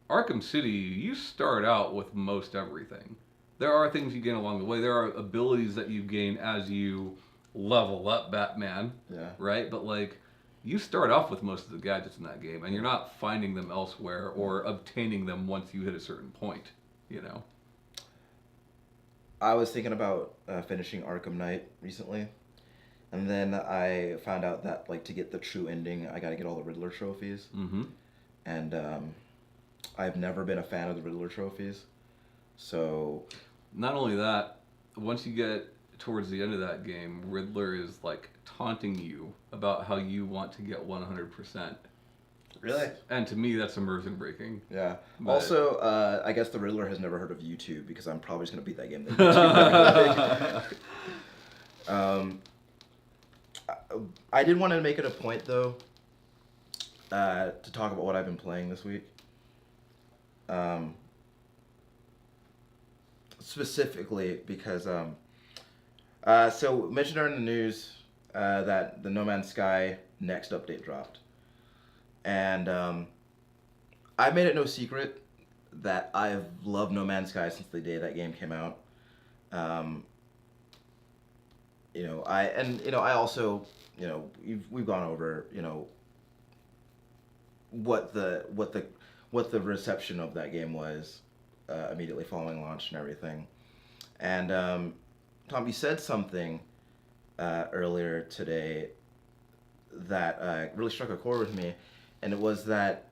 B: Arkham City, you start out with most everything. There are things you gain along the way. There are abilities that you gain as you level up Batman.
A: Yeah.
B: Right? But like, you start off with most of the gadgets in that game, and you're not finding them elsewhere or obtaining them once you hit a certain point, you know?
A: I was thinking about finishing Arkham Knight recently, and then I found out that like to get the true ending, I got to get all the Riddler trophies.
B: Mm-hmm.
A: And I've never been a fan of the Riddler trophies, so.
B: Not only that, once you get towards the end of that game, Riddler is like taunting you about how you want to get 100%.
C: Really?
B: And to me, that's immersion breaking.
A: Yeah.
B: But...
A: Also, I guess the Riddler has never heard of YouTube because I'm probably just gonna beat that game. That I did want to make it a point though to talk about what I've been playing this week. Specifically because so mentioned earlier in the news that the No Man's Sky next update dropped. And I made it no secret that I've loved No Man's Sky since the day that game came out. I also, we've gone over, what the reception of that game was immediately following launch and everything. And Tom, you said something earlier today that really struck a chord with me. And it was that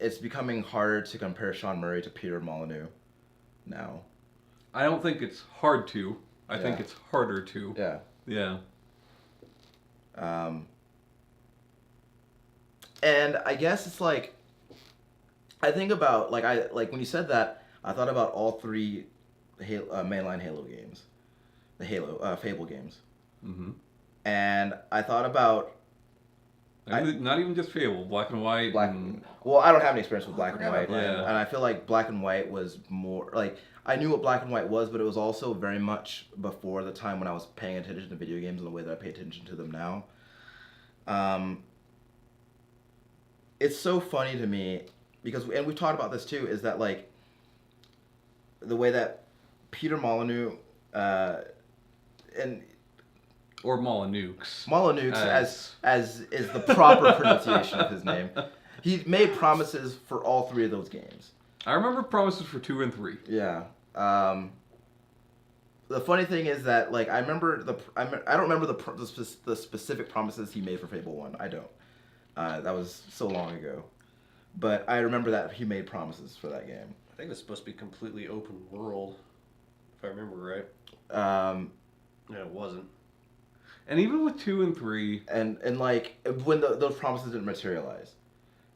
A: it's becoming harder to compare Sean Murray to Peter Molyneux now.
B: I don't think it's hard to. I think it's harder to.
A: Yeah.
B: Yeah.
A: And I guess it's like, I think about, like when you said that, I thought about all three mainline Halo games. The Fable games.
B: Mm-hmm.
A: And I thought about...
B: Not even just Fable, Black and White.
A: Well, I don't have any experience with Black and White,
B: yeah.
A: And I feel like Black and White was more like I knew what Black and White was, but it was also very much before the time when I was paying attention to video games in the way that I pay attention to them now. It's so funny to me because, and we've talked about this too, is that like the way that Peter Molyneux and
B: or Molyneux,
A: as is the proper pronunciation of his name. He made promises for all three of those games.
B: I remember promises for 2 and 3.
A: Yeah. The funny thing is that like I don't remember the specific promises he made for Fable 1. I don't. That was so long ago. But I remember that he made promises for that game.
C: I think it's supposed to be completely open world, if I remember right. No, it wasn't.
B: And even with 2 and 3...
A: And like, when those promises didn't materialize.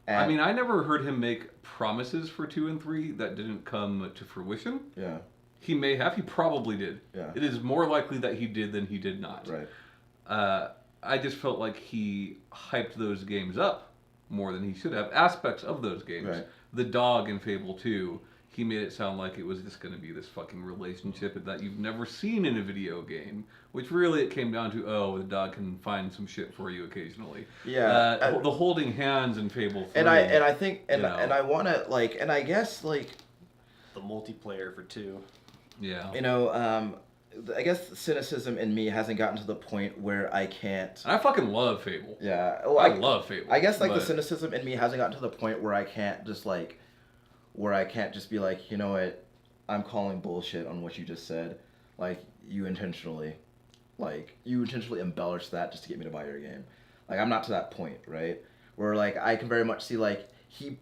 A: And,
B: I mean, I never heard him make promises for 2 and 3 that didn't come to fruition.
A: Yeah.
B: He may have. He probably did.
A: Yeah.
B: It is more likely that he did than he did not.
A: Right.
B: I just felt like he hyped those games up more than he should have. Aspects of those games.
A: Right.
B: The dog in Fable 2, he made it sound like it was just going to be this fucking relationship that you've never seen in a video game. Which really it came down to, the dog can find some shit for you occasionally.
A: Yeah.
B: The holding hands in Fable 3.
A: And I think I want to like, and I guess like
C: the multiplayer for 2.
B: Yeah.
A: I guess the cynicism in me hasn't gotten to the point where I can't.
B: I fucking love Fable.
A: Yeah. Well,
B: I love Fable.
A: I guess the cynicism in me hasn't gotten to the point where I can't just be like, you know what, I'm calling bullshit on what you just said. Like you intentionally embellished that just to get me to buy your game. Like I'm not to that point, right? Where like I can very much see like he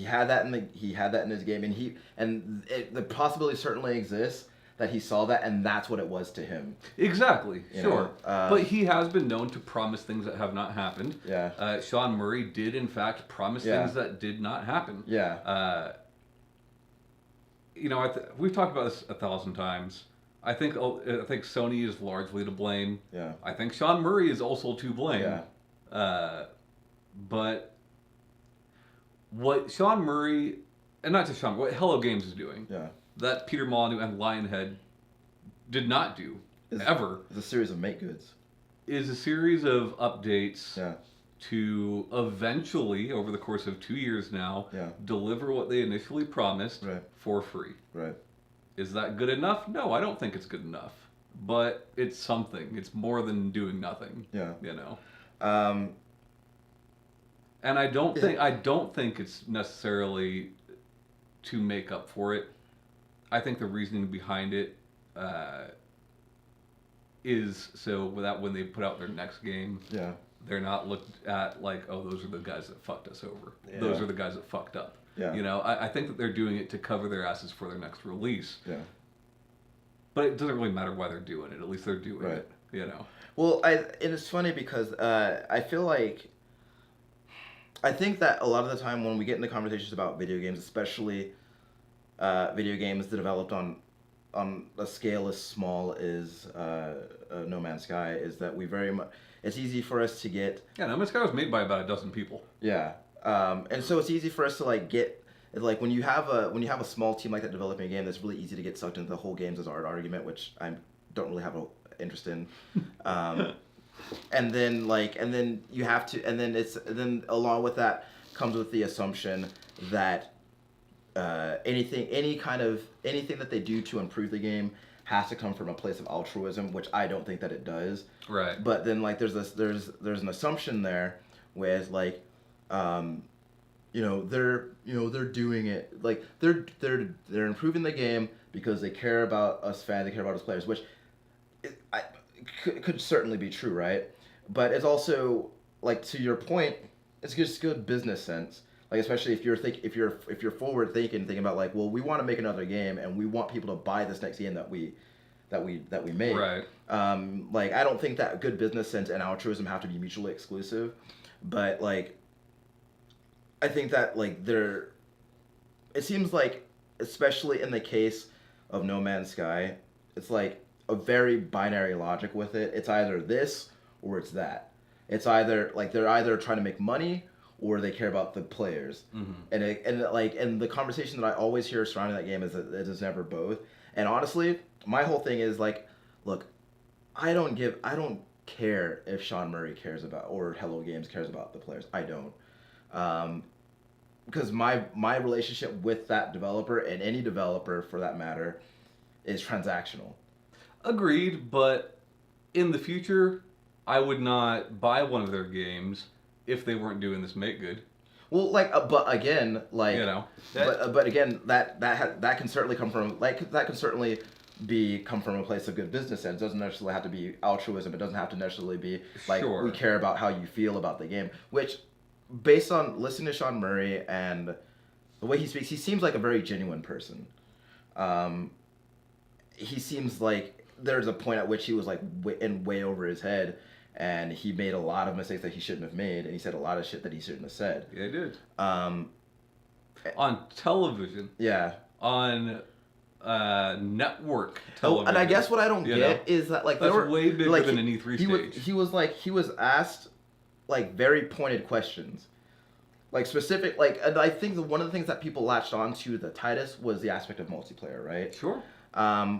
A: had that in his game, and the possibility certainly exists that he saw that and that's what it was to him.
B: Exactly, sure.
A: But
B: he has been known to promise things that have not happened.
A: Yeah.
B: Sean Murray did in fact promise things that did not happen.
A: Yeah.
B: we've talked about this 1,000 times. I think Sony is largely to blame.
A: Yeah.
B: I think Sean Murray is also to blame.
A: Yeah.
B: But what Sean Murray, and not just Sean, what Hello Games is doing,
A: Yeah.
B: that Peter Molyneux and Lionhead did not do ever.
A: It's a series of make goods.
B: Is a series of updates
A: Yeah.
B: to eventually, over the course of 2 years now,
A: Yeah.
B: deliver what they initially promised
A: Right.
B: for free.
A: Right.
B: Is that good enough? No, I don't think it's good enough. But it's something. It's more than doing nothing.
A: Yeah.
B: And I don't think it's necessarily to make up for it. I think the reasoning behind it is so that when they put out their next game,
A: Yeah.
B: they're not looked at like, oh, those are the guys that fucked us over.
C: Yeah.
B: Those are the guys that fucked up.
A: Yeah.
B: I think that they're doing it to cover their asses for their next release.
A: Yeah.
B: But it doesn't really matter why they're doing it. At least they're doing
A: Right.
B: it.
A: Well, and it's funny because I feel like I think that a lot of the time when we get into conversations about video games, especially video games developed on a scale as small as No Man's Sky, is that we very much it's easy for us to get
B: No Man's Sky was made by about a dozen people.
A: yeah, and so it's easy for us to like get like when you have a small team like that developing a game, that's really easy to get sucked into the whole games as art argument, which I don't really have an interest in. And then you have to, and then along with that comes with the assumption that anything that they do to improve the game has to come from a place of altruism, which I don't think that it does.
B: Right.
A: But then like there's an assumption there, whereas like, they're doing it like they're improving the game because they care about us fans, they care about us players, which could certainly be true, right? But it's also like, to your point, it's just good business sense. Like, especially if you're forward thinking about like, well, we want to make another game and we want people to buy this next game that we made.
B: Right.
A: Like, I don't think that good business sense and altruism have to be mutually exclusive, but like, I think that like it seems like, especially in the case of No Man's Sky, it's like a very binary logic with it. It's either this or it's that. It's either like they're either trying to make money or they care about the players. Mm-hmm. And the conversation that I always hear surrounding that game is that it is never both. And honestly, my whole thing is like, look, I don't care if Sean Murray cares about or Hello Games cares about the players. I don't. Because my relationship with that developer, and any developer for that matter, is transactional.
B: Agreed, but in the future, I would not buy one of their games if they weren't doing this make good.
A: Well, like, but again, like, but again, that can certainly come from come from a place of good business sense. It doesn't necessarily have to be altruism. It doesn't have to necessarily be like, we care about how you feel about the game. Which, based on listening to Sean Murray and the way he speaks, he seems like a very genuine person. He seems like there's a point at which he was like way over his head, and he made a lot of mistakes that he shouldn't have made, and he said a lot of shit that he shouldn't have said.
B: Yeah, he did. On television.
A: Yeah.
B: On network television.
A: And I guess what I don't get is that like
B: that's way bigger than an E3 stage.
A: He was asked like very pointed questions, like specific, like, and I think one of the things that people latched onto the tightest was the aspect of multiplayer, right?
B: Sure.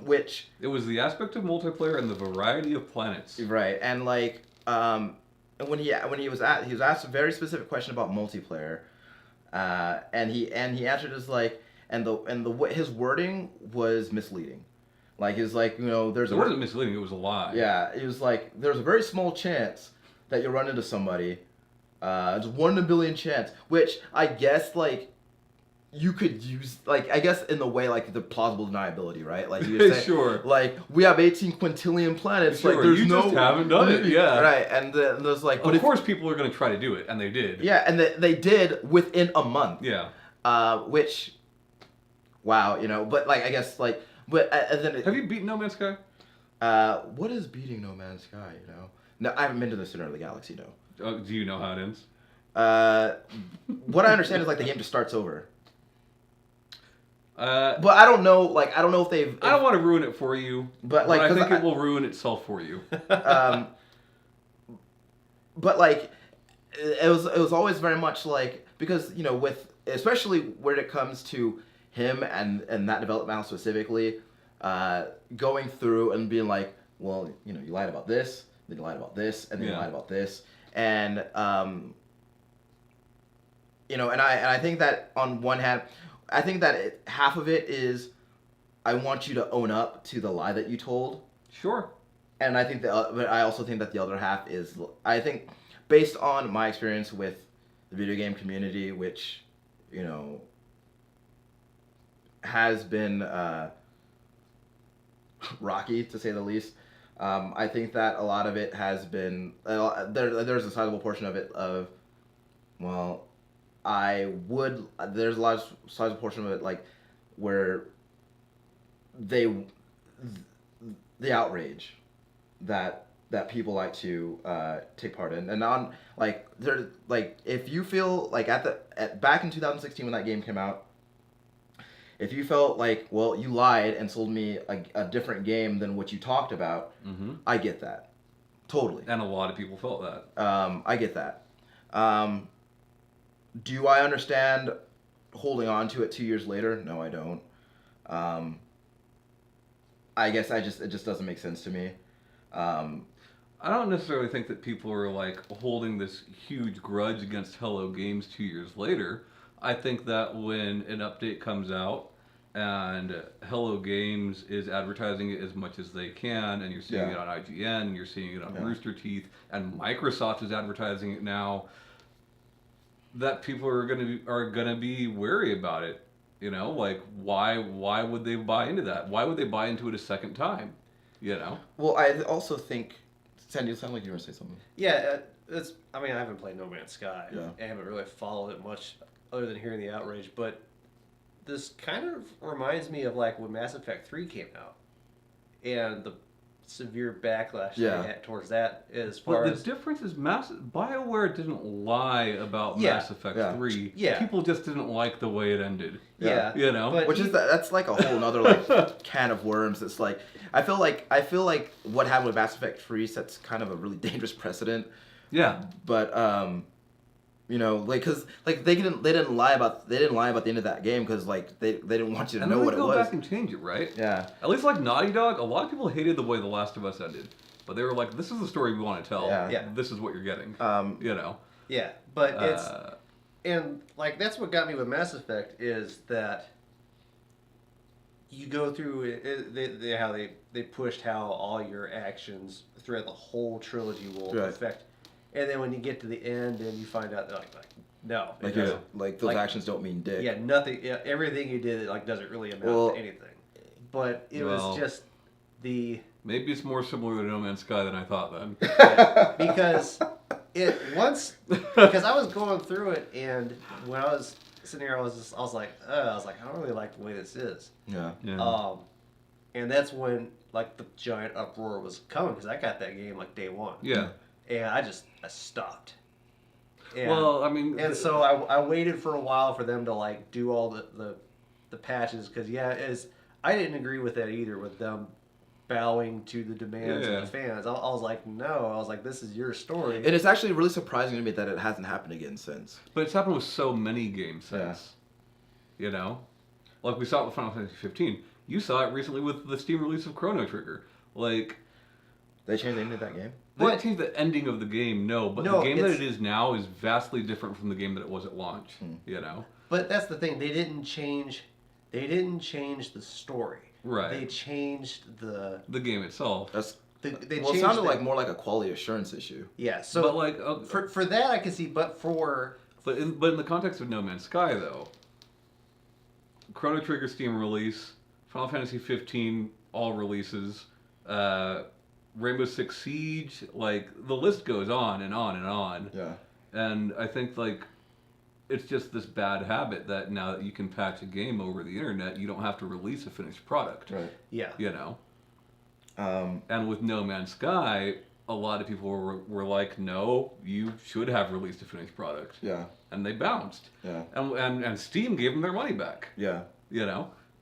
A: Which
B: it was the aspect of multiplayer and the variety of planets.
A: Right, and like, and when he was asked a very specific question about multiplayer, and he answered as like, his wording was misleading. Like, he was like, it
B: wasn't misleading, it was a lie.
A: Yeah, it was like, there's a very small chance that you'll run into somebody. It's 1 in a billion chance, which I guess like you could use, like, I guess in the way like the plausible deniability, right? Like, you say,
B: sure,
A: like, we have 18 quintillion planets.
B: Sure,
A: like, there's
B: just haven't done it, yeah,
A: right? And there's like,
B: but of course people are going to try to do it, and they did.
A: Yeah, and they did within a month.
B: Yeah.
A: Which, wow, but like, I guess like, but and then
B: have you beaten No Man's Sky?
A: What is beating No Man's Sky? No, I haven't been to the center of the galaxy. No.
B: Do you know how it ends?
A: What I understand is like the game just starts over. But I don't know. Like I don't know if they've.
B: I don't want to ruin it for you,
A: But
B: I think it will ruin itself for you.
A: But like, it was always very much like because with especially when it comes to him and that development house specifically, going through and being like, well, you lied about this, then you lied about this, and then you lied about this, and and I think that on one hand, I think that half of it is I want you to own up to the lie that you told.
B: Sure.
A: And I think but I also think that the other half is, I think, based on my experience with the video game community, which, has been rocky to say the least. I think that a lot of it has been there's a sizable portion of it of, well, there's a lot of sizable portion of it like where the outrage that people like to take part in, and on like there like if you feel like back in 2016 when that game came out, if you felt like, well, you lied and sold me a different game than what you talked about, I get that, totally.
B: And a lot of people felt that.
A: I get that. Do I understand holding on to it 2 years later? No, I don't. I guess it just doesn't make sense to me.
B: I don't necessarily think that people are like holding this huge grudge against Hello Games 2 years later. I think that when an update comes out and Hello Games is advertising it as much as they can, and you're seeing it on IGN, you're seeing it on Rooster Teeth, and Microsoft is advertising it now, that people are gonna be wary about it. Like why would they buy into that? Why would they buy into it a second time?
A: Well, I also think, Sandy, you sound like you were going to say something.
C: Yeah, I haven't played No Man's Sky.
A: Yeah.
C: I haven't really followed it much other than hearing the outrage, but this kind of reminds me of like when Mass Effect 3 came out and the severe backlash they had towards that as far
B: But
C: as...
B: the difference is BioWare didn't lie about Mass Effect 3.
C: Yeah.
B: People just didn't like the way it ended.
C: Yeah.
B: But
A: which is that's like a whole nother like can of worms. It's like I feel like what happened with Mass Effect 3 sets kind of a really dangerous precedent.
B: Yeah.
A: But like because like they didn't lie about the end of that game because like they didn't want you to know what it was.
B: And go back and change it, right?
A: Yeah.
B: At least like Naughty Dog, a lot of people hated the way The Last of Us ended, but they were like, "This is the story we want to tell.
A: Yeah.
B: This is what you're getting."
C: Yeah, but it's and like that's what got me with Mass Effect is that you go through how they pushed how all your actions throughout the whole trilogy will affect. And then when you get to the end and you find out, they're like no.
A: Like those actions don't mean dick.
C: Yeah, nothing. Yeah, everything you did like doesn't really amount to anything. But it was just the...
B: Maybe it's more similar to No Man's Sky than I thought then.
C: Because because I was going through it and when I was sitting here, I was like, I don't really like the way this is.
A: Yeah.
C: And that's when like the giant uproar was coming because I got that game like day one.
B: Yeah.
C: And I stopped. And,
B: well, I mean...
C: And so I waited for a while for them to, like, do all the patches, because, I didn't agree with that either, with them bowing to the demands of the fans. I was like, no. I was like, this is your story.
A: And it's actually really surprising to me that it hasn't happened again since.
B: But it's happened with so many games since. Like we saw it with Final Fantasy 15. You saw it recently with the Steam release of Chrono Trigger. Like...
A: They changed the ending of that game?
B: They didn't change the ending of the game, but the game that it is now is vastly different from the game that it was at launch.
C: But that's the thing. They didn't change the story.
B: Right.
C: They changed the
B: game itself.
A: It sounded like more like a quality assurance issue.
C: Yeah. So,
B: but like
C: for that I can see, but
B: in the context of No Man's Sky though, Chrono Trigger Steam release, Final Fantasy 15 all releases, Rainbow Six Siege, like the list goes on and on and on.
A: Yeah. And
B: I think like it's just this bad habit that now that you can patch a game over the internet, you don't have to release a finished product.
A: Right.
C: Yeah.
B: And with No Man's Sky, a lot of people were like, no, you should have released a finished product.
A: Yeah.
B: And they bounced.
A: Yeah.
B: And Steam gave them their money back.
A: Yeah.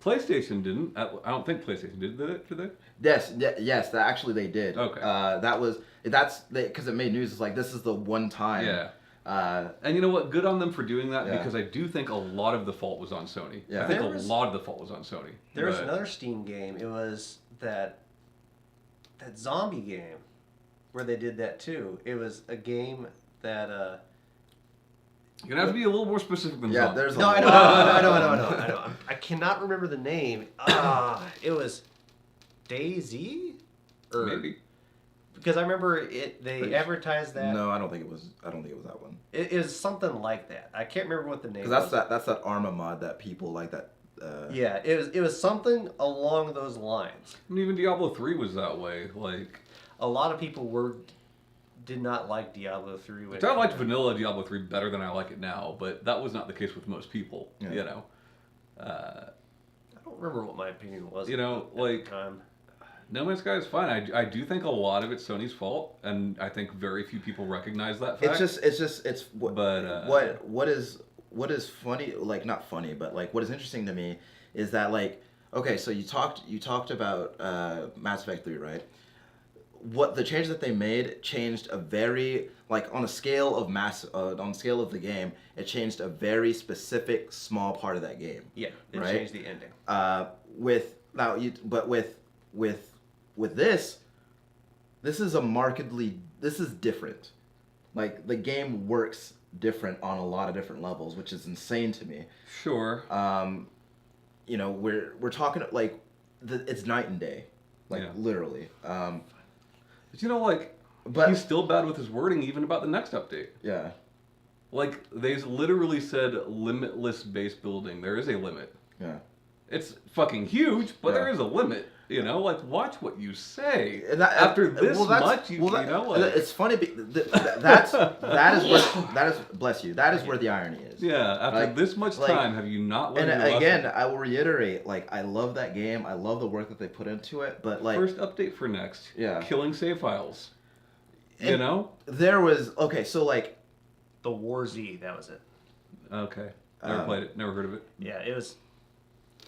B: PlayStation didn't. I don't think PlayStation did it, did they?
A: Yes, that actually they did.
B: Okay.
A: That's because it made news. It's like this is the one time.
B: Yeah.
A: Uh,
B: And you know what? Good on them for doing that
A: Yeah.
B: because I do think a lot of the fault was on Sony.
A: Yeah.
B: I think
C: There
B: a
C: was-
B: lot of the fault was on Sony.
C: There was
B: But-
C: another Steam game. It was that zombie game where they did that too. It was a game that
B: You're gonna have to be a little more specific than
A: yeah,
B: zombie.
A: there's a
C: no, I
A: lot.
C: know. I cannot remember the name. It was DayZ, or
B: Maybe.
C: because I remember it. They
A: Pretty
C: advertised that.
A: No, I don't think it was that one.
C: It is something like that. I can't remember what the name.
A: Because
C: was.
A: that's that Arma mod that people like that.
C: Yeah, it was something along those lines.
B: And even Diablo 3 was that way. Like,
C: A lot of people did not like Diablo 3. When
B: I liked vanilla Diablo 3 better than I like it now, but that was not the case with most people.
A: Yeah.
B: You know.
C: I don't remember what my opinion was.
B: You know,
C: at
B: like-
C: the time.
B: No Man's Sky is fine. I do think a lot of it's Sony's fault, and I think very few people recognize that fact.
A: It's what
B: But,
A: what is funny, like not funny, but like what is interesting to me is that like okay, so you talked about Mass Effect 3, right? What the change that they made changed a very like on a scale of on the scale of the game, it changed a very specific small part of that game.
C: Yeah, it
A: Right?
C: changed the ending.
A: With this is different. Like the game works different on a lot of different levels, which is insane to me.
B: Sure.
A: You know, we're talking like it's night and day, like
B: Yeah.
A: literally.
B: But you know, like,
A: But-
B: he's still bad with his wording even about the next update.
A: Yeah,
B: Like, they literally said limitless base building. There is a limit.
A: yeah.
B: It's fucking huge, but
A: Yeah.
B: there is a limit. You know, like, watch what you say.
A: And that-
B: After this
A: well, that's-
B: much, you
A: well,
B: know, like,
A: it's funny. Bless you. That is where the irony is.
B: yeah, after
A: like-
B: this much
A: like-
B: time, have you not learned
A: And
B: your
A: again,
B: lesson?
A: I will reiterate, like I love that game. I love the work that they put into it. But like,
B: First update for next.
A: Yeah.
B: Killing save files. You
A: And-
B: know?
A: there was okay. So like,
C: The War Z, that was it.
B: Okay. Never played it. Never heard of it.
C: Yeah, it was.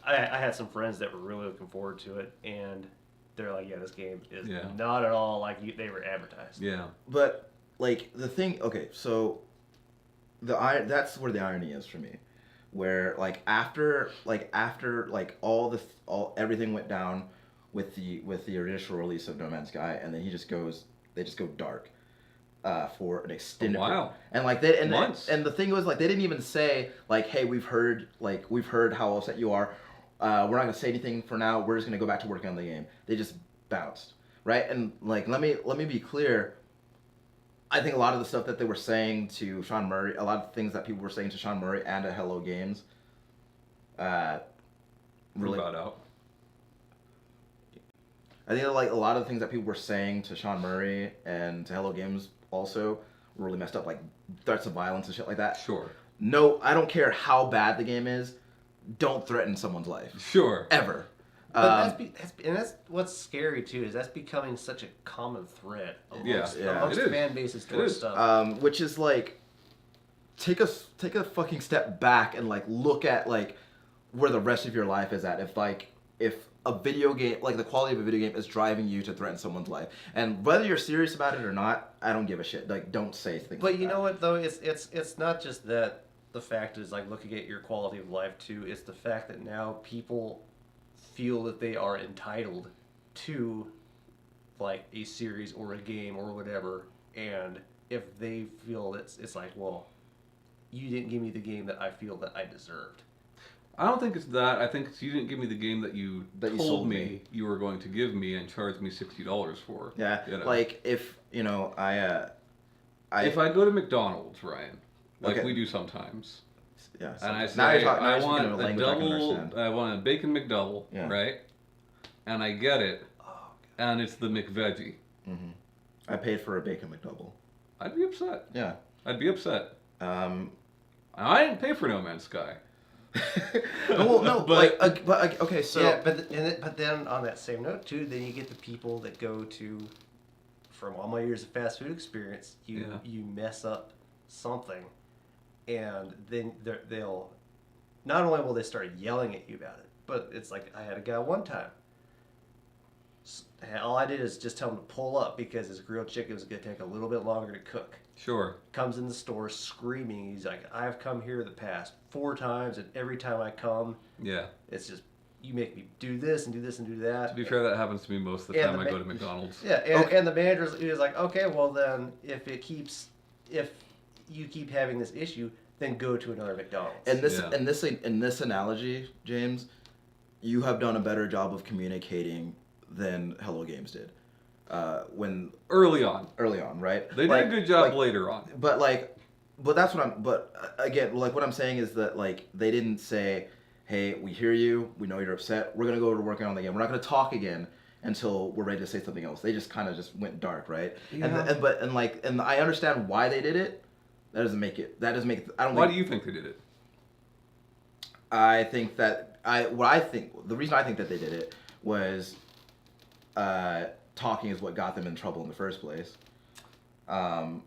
C: I had some friends that were really looking forward to it, and they're like, "Yeah, this game is
B: Yeah.
C: not at all like they were advertised."
B: Yeah.
A: but like the thing. Okay, so that's where the irony is for me, where like after everything went down with the initial release of No Man's Sky, and then they just go dark. For an extended
B: while.
A: and
B: Months.
A: and the thing was like they didn't even say like, hey, we've heard how upset you are, we're not gonna say anything for now, we're just gonna go back to working on the game. They just bounced, right? And like let me be clear, I think a lot of the stuff that they were saying to Sean Murray, a lot of things that people were saying to Sean Murray and to Hello Games, really
B: Brought out.
A: I think like a lot of the things that people were saying to Sean Murray and to Hello Games also were really messed up, like threats of violence and shit like that.
B: Sure.
A: No, I don't care how bad the game is. Don't threaten someone's life
B: Sure.
A: ever.
C: But that's what's scary too, is that's becoming such a common thread amongst,
B: Yeah,
C: amongst
B: it is.
C: fan bases
B: It
C: towards
B: is.
C: stuff.
A: Which is like, take a fucking step back and like look at like where the rest of your life is at. If a video game, like the quality of a video game, is driving you to threaten someone's life, and whether you're serious about it or not, I don't give a shit. Like, don't say things.
C: But
A: like
C: you
A: that.
C: know what though? It's not just that. The fact is like looking at your quality of life too. It's the fact that now people feel that they are entitled to like a series or a game or whatever, and if they feel it's like, well, you didn't give me the game that I feel that I deserved.
B: I don't think it's that. I think it's you didn't give me the game that you
A: That you
B: told
A: sold
B: me
A: me.
B: you were going to give me and charge me $60 for.
A: Yeah,
B: You know?
A: like if you know,
B: If I go to McDonald's, Ryan, like
A: Okay.
B: we do sometimes,
A: yeah.
B: and I
A: now you're
B: say
A: talking. Now
B: I
A: you're speaking
B: want
A: of a
B: a
A: language I can
B: double,
A: understand.
B: I want a bacon McDouble,
A: Yeah.
B: right? And I get it,
C: Oh,
B: and it's the McVeggie.
A: I paid for a bacon McDouble.
B: I'd be upset.
A: Yeah.
B: I'd be upset.
A: Um.
B: I didn't pay for No Man's Sky.
A: well, no,
B: But-
A: okay, so
C: yeah, but then on that same note too, then you get the people that go to, from all my years of fast food experience, you mess up something, and then they'll not only will they start yelling at you about it, But it's like, I had a guy one time. All I did is just tell him to pull up because his grilled chicken was going to take a little bit longer to cook.
B: Sure.
C: Comes in the store screaming. He's like, I've come here the past 4 times, and every time I come,
B: Yeah.
C: it's just, you make me do this and do this and do that.
B: To be fair, that happens to me most of the time I go to McDonald's.
C: Yeah, and the manager is like, okay, well then, if you keep having this issue, then go to another McDonald's.
A: In this analogy, James, you have done a better job of communicating than Hello Games did. When
B: early on,
A: right?
B: They did a good job later on.
A: But that's what I'm. But again, like what I'm saying is that like they didn't say, "Hey, we hear you. We know you're upset. We're gonna go to working on the game. We're not gonna talk again until we're ready to say something else." They just kind of just went dark, right?
B: Yeah.
A: And I understand why they did it. That doesn't make it. I don't.
B: Why do you think they did it?
A: I think that the reason I think that they did it was talking is what got them in trouble in the first place. Talking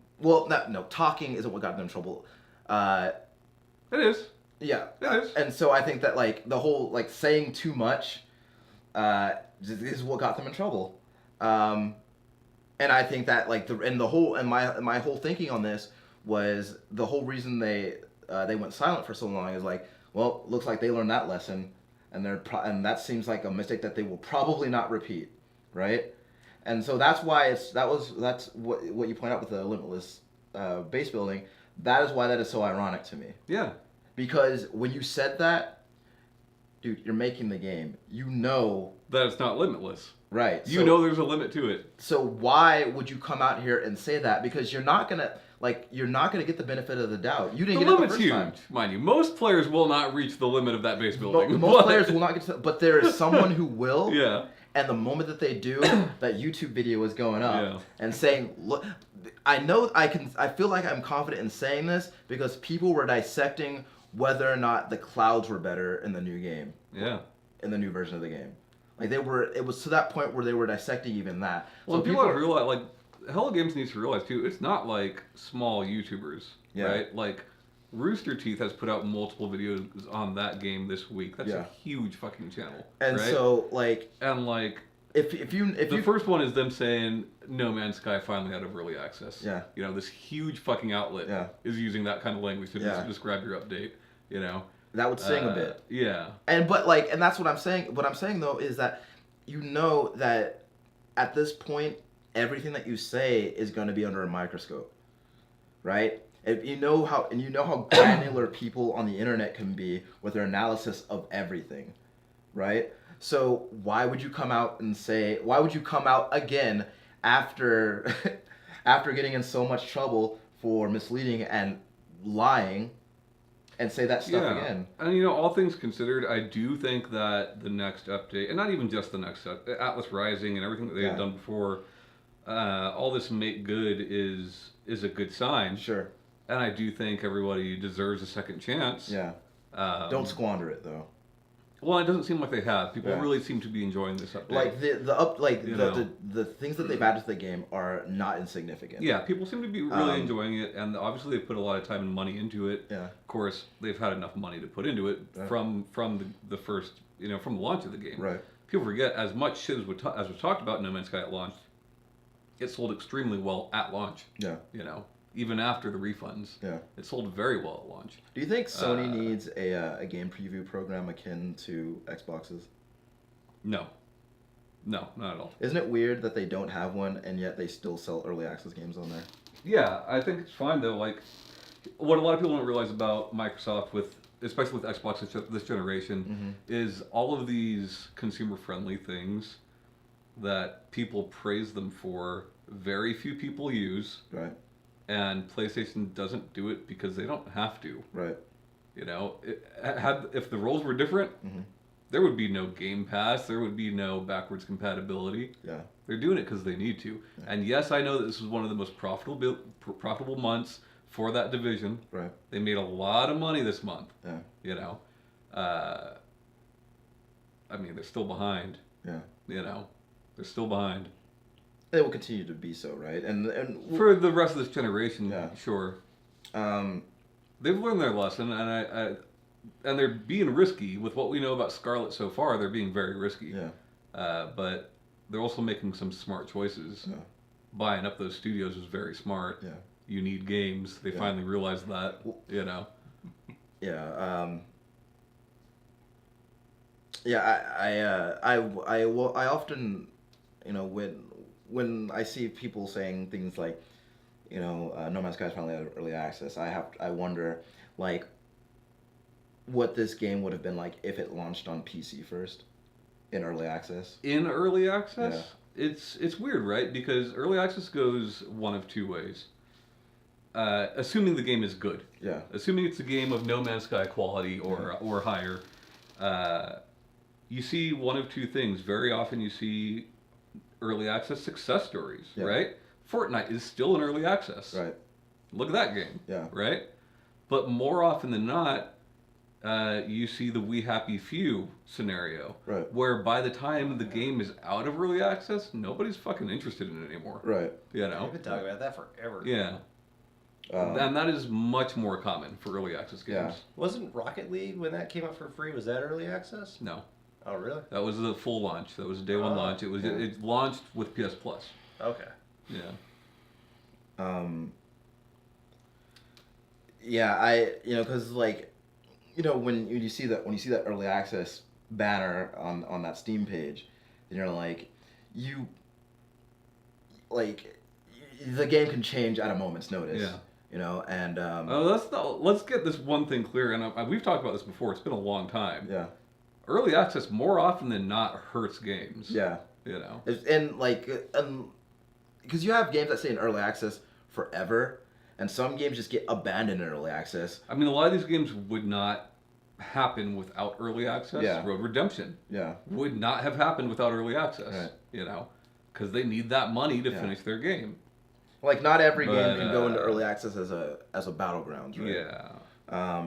A: isn't what got them in trouble.
B: It is.
A: Yeah.
B: It is.
A: And so I think that like the whole like saying too much is what got them in trouble. And I think that like my whole thinking on this was the whole reason they went silent for so long is like, well, looks like they learned that lesson, and and that seems like a mistake that they will probably not repeat, right? And so that's why that's what you point out with the limitless base building. That is why that is so ironic to me.
B: Yeah.
A: Because when you said that, dude, you're making the game. You know
B: that it's not limitless.
A: Right.
B: You know there's a limit to it.
A: So why would you come out here and say that? Because you're not gonna get the benefit of the doubt. You didn't get it the first time.
B: Mind you. Most players will not reach the limit of that base building.
A: Most players will not get to, but there is someone who will.
B: Yeah.
A: And the moment that they do, that YouTube video is going up and saying, "Look, I feel like I'm confident in saying this because people were dissecting whether or not the clouds were better in the new game."
B: Yeah.
A: In the new version of the game. Like it was to that point where they were dissecting even that.
B: Well, so people have to realize, like, Hello Games needs to realize too, it's not like small YouTubers, right? Like, Rooster Teeth has put out multiple videos on that game this week. That's a huge fucking channel.
A: And
B: right?
A: so, like,
B: and like,
A: if
B: the first one is them saying No Man's Sky finally out of early access.
A: Yeah.
B: You know, this huge fucking outlet is using that kind of language to describe your update. You know.
A: That would sting a bit.
B: Yeah.
A: And that's what I'm saying. What I'm saying though is that you know that at this point everything that you say is going to be under a microscope, right? If you know how granular people on the internet can be with their analysis of everything, right? So why would you come out again after getting in so much trouble for misleading and lying? And say that stuff again.
B: And you know, all things considered, I do think that the next update, and not even just the next Atlas Rising and everything that they had done before, all this make good is a good sign.
A: Sure.
B: And I do think everybody deserves a second chance.
A: Yeah. Don't squander it though.
B: Well, it doesn't seem like they have. People really seem to be enjoying this update.
A: Like the things that they've added to the game are not insignificant.
B: Yeah, people seem to be really enjoying it, and obviously they've put a lot of time and money into it.
A: Yeah.
B: Of course, they've had enough money to put into it from the first, from the launch of the game.
A: Right.
B: People forget, as much shit as was talked about No Man's Sky at launch, it sold extremely well at launch.
A: Yeah.
B: Even after the refunds.
A: Yeah.
B: It sold very well at launch.
A: Do you think Sony needs a game preview program akin to Xbox's?
B: No. No, not at all.
A: Isn't it weird that they don't have one and yet they still sell early access games on there?
B: Yeah, I think it's fine though. Like, what a lot of people don't realize about Microsoft, especially with Xbox this generation, is all of these consumer-friendly things that people praise them for, very few people use.
A: Right.
B: And PlayStation doesn't do it because they don't have to.
A: Right.
B: If the roles were different, there would be no Game Pass. There would be no backwards compatibility.
A: Yeah.
B: They're doing it because they need to. Yeah. And yes, I know that this was one of the most profitable months for that division.
A: Right.
B: They made a lot of money this month.
A: Yeah.
B: I mean, they're still behind.
A: Yeah.
B: They're still behind.
A: They will continue to be so, right? And
B: for the rest of this generation, sure.
A: They've
B: learned their lesson, and and they're being risky with what we know about Scarlet so far. They're being very risky.
A: Yeah.
B: But they're also making some smart choices.
A: Yeah.
B: Buying up those studios is very smart.
A: Yeah.
B: You need games. They finally realized that. You know.
A: Yeah. Yeah. I often, when I see people saying things like, No Man's Sky is finally out of early access, I wonder, like, what this game would have been like if it launched on PC first, in early access.
B: In early access, it's weird, right? Because early access goes one of two ways. Assuming the game is good.
A: Yeah.
B: Assuming it's a game of No Man's Sky quality or higher, you see one of two things. Very often you see early access success stories, right? Fortnite is still in early access.
A: Right.
B: Look at that game.
A: Yeah.
B: Right? But more often than not, you see the We Happy Few scenario.
A: Right.
B: Where by the time the game is out of early access, nobody's fucking interested in it anymore.
A: Right.
B: You know?
C: We've been talking about that forever.
B: Yeah. And that is much more common for early access games.
A: Yeah.
C: Wasn't Rocket League, when that came out for free, was that early access?
B: No.
C: Oh, really?
B: That was the full launch. That was a day one launch. It launched with PS Plus.
C: Okay.
B: Yeah.
A: Yeah, because like, when you see that early access banner on that Steam page, then you're like, the game can change at a moment's notice.
B: Yeah.
A: And
B: let's get this one thing clear, and we've talked about this before. It's been a long time.
A: Yeah.
B: Early access more often than not hurts games.
A: Yeah. And like, because you have games that stay in early access forever, and some games just get abandoned in early access.
B: I mean, a lot of these games would not happen without early access.
A: Yeah.
B: Road Redemption.
A: Yeah.
B: Would not have happened without early access.
A: Right.
B: Because they need that money to finish their game.
A: Like, not every game can go into early access as a battlegrounds, right?
B: Yeah.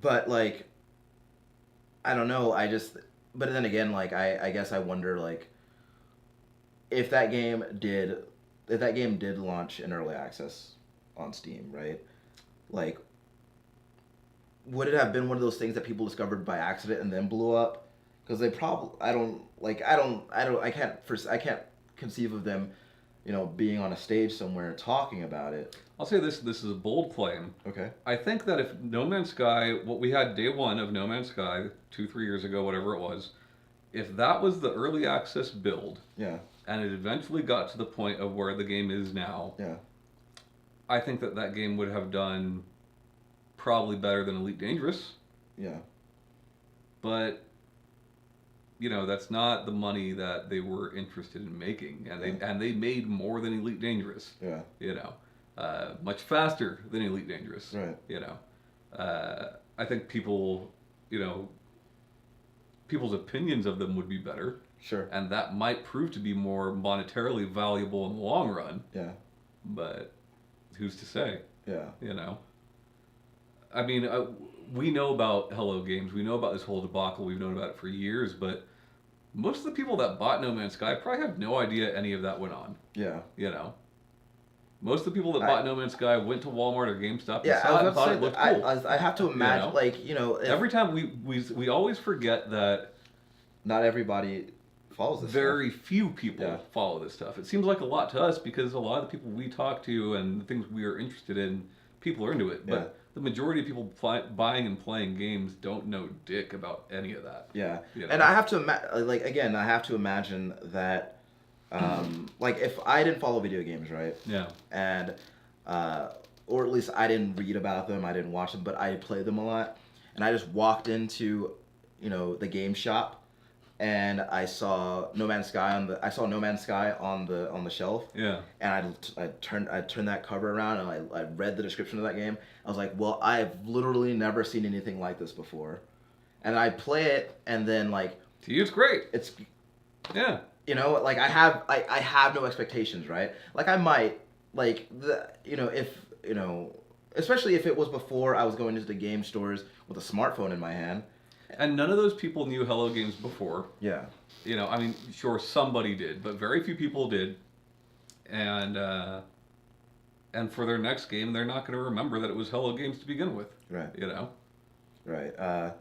A: But like, I don't know. But then again, like, I guess I wonder, like, if that game did launch in early access on Steam, right? Like, would it have been one of those things that people discovered by accident and then blew up? Because they probably, I can't conceive of them, being on a stage somewhere talking about it.
B: I'll say this is a bold claim.
A: Okay.
B: I think that if No Man's Sky, what we had day one of No Man's Sky, 2-3 years ago, whatever it was, if that was the early access build, and it eventually got to the point of where the game is now, I think that game would have done probably better than Elite Dangerous.
A: Yeah.
B: But that's not the money that they were interested in making, and they made more than Elite Dangerous.
A: Yeah.
B: Much faster than Elite Dangerous.
A: Right.
B: I think people's opinions of them would be better.
A: Sure.
B: And that might prove to be more monetarily valuable in the long run.
A: Yeah.
B: But who's to say?
A: Yeah.
B: I mean, we know about Hello Games. We know about this whole debacle. We've known about it for years. But most of the people that bought No Man's Sky probably have no idea any of that went on.
A: Yeah.
B: Most of the people that bought No Man's Sky went to Walmart or GameStop and
A: saw
B: it and thought it looked cool.
A: I have to imagine,
B: every time we always forget that
A: not everybody follows this
B: very few people follow this stuff. It seems like a lot to us because a lot of the people we talk to and the things we are interested in, people are into it. But the majority of people buying and playing games don't know dick about any of that.
A: Yeah. And I have to I have to imagine that like, if I didn't follow video games, right?
B: Yeah.
A: And or at least I didn't read about them, I didn't watch them, but I played them a lot, and I just walked into the game shop, and I saw No Man's Sky on the shelf.
B: Yeah.
A: And I turned that cover around, and I read the description of that game. I was like, well, I've literally never seen anything like this before. And I play it, and then, like,
B: to you it's great.
A: It's
B: yeah.
A: Like, I have no expectations, right? Like, I might, like, especially if it was before I was going into the game stores with a smartphone in my hand.
B: And none of those people knew Hello Games before.
A: Yeah.
B: I mean, sure, somebody did, but very few people did. And and for their next game, they're not going to remember that it was Hello Games to begin with.
A: Right.
B: You know.
A: Right. I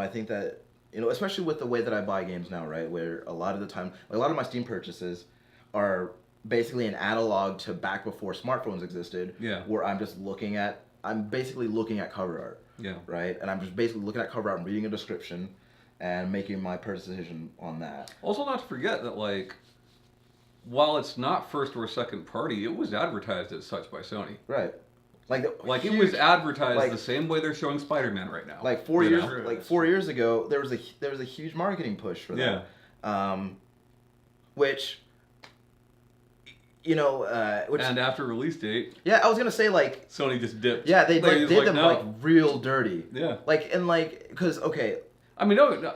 A: think that, especially with the way that I buy games now, right, where a lot of the time, a lot of my Steam purchases are basically an analog to back before smartphones existed.
B: Yeah.
A: Where I'm basically looking at cover art.
B: Yeah.
A: Right. And I'm just basically looking at cover art and reading a description, and making my purchase decision on that.
B: Also, not to forget that, like, while it's not first or second party, it was advertised as such by Sony.
A: Right. Like
B: it was advertised
A: like,
B: the same way they're showing Spider-Man right now.
A: Like 4 years, 4 years ago, there was a huge marketing push for that.
B: Yeah.
A: Which.
B: And after release date.
A: Yeah, I was gonna say like.
B: Sony just dipped.
A: Yeah, they did them
B: no.
A: like real dirty.
B: Yeah.
A: Because okay.
B: I mean, no.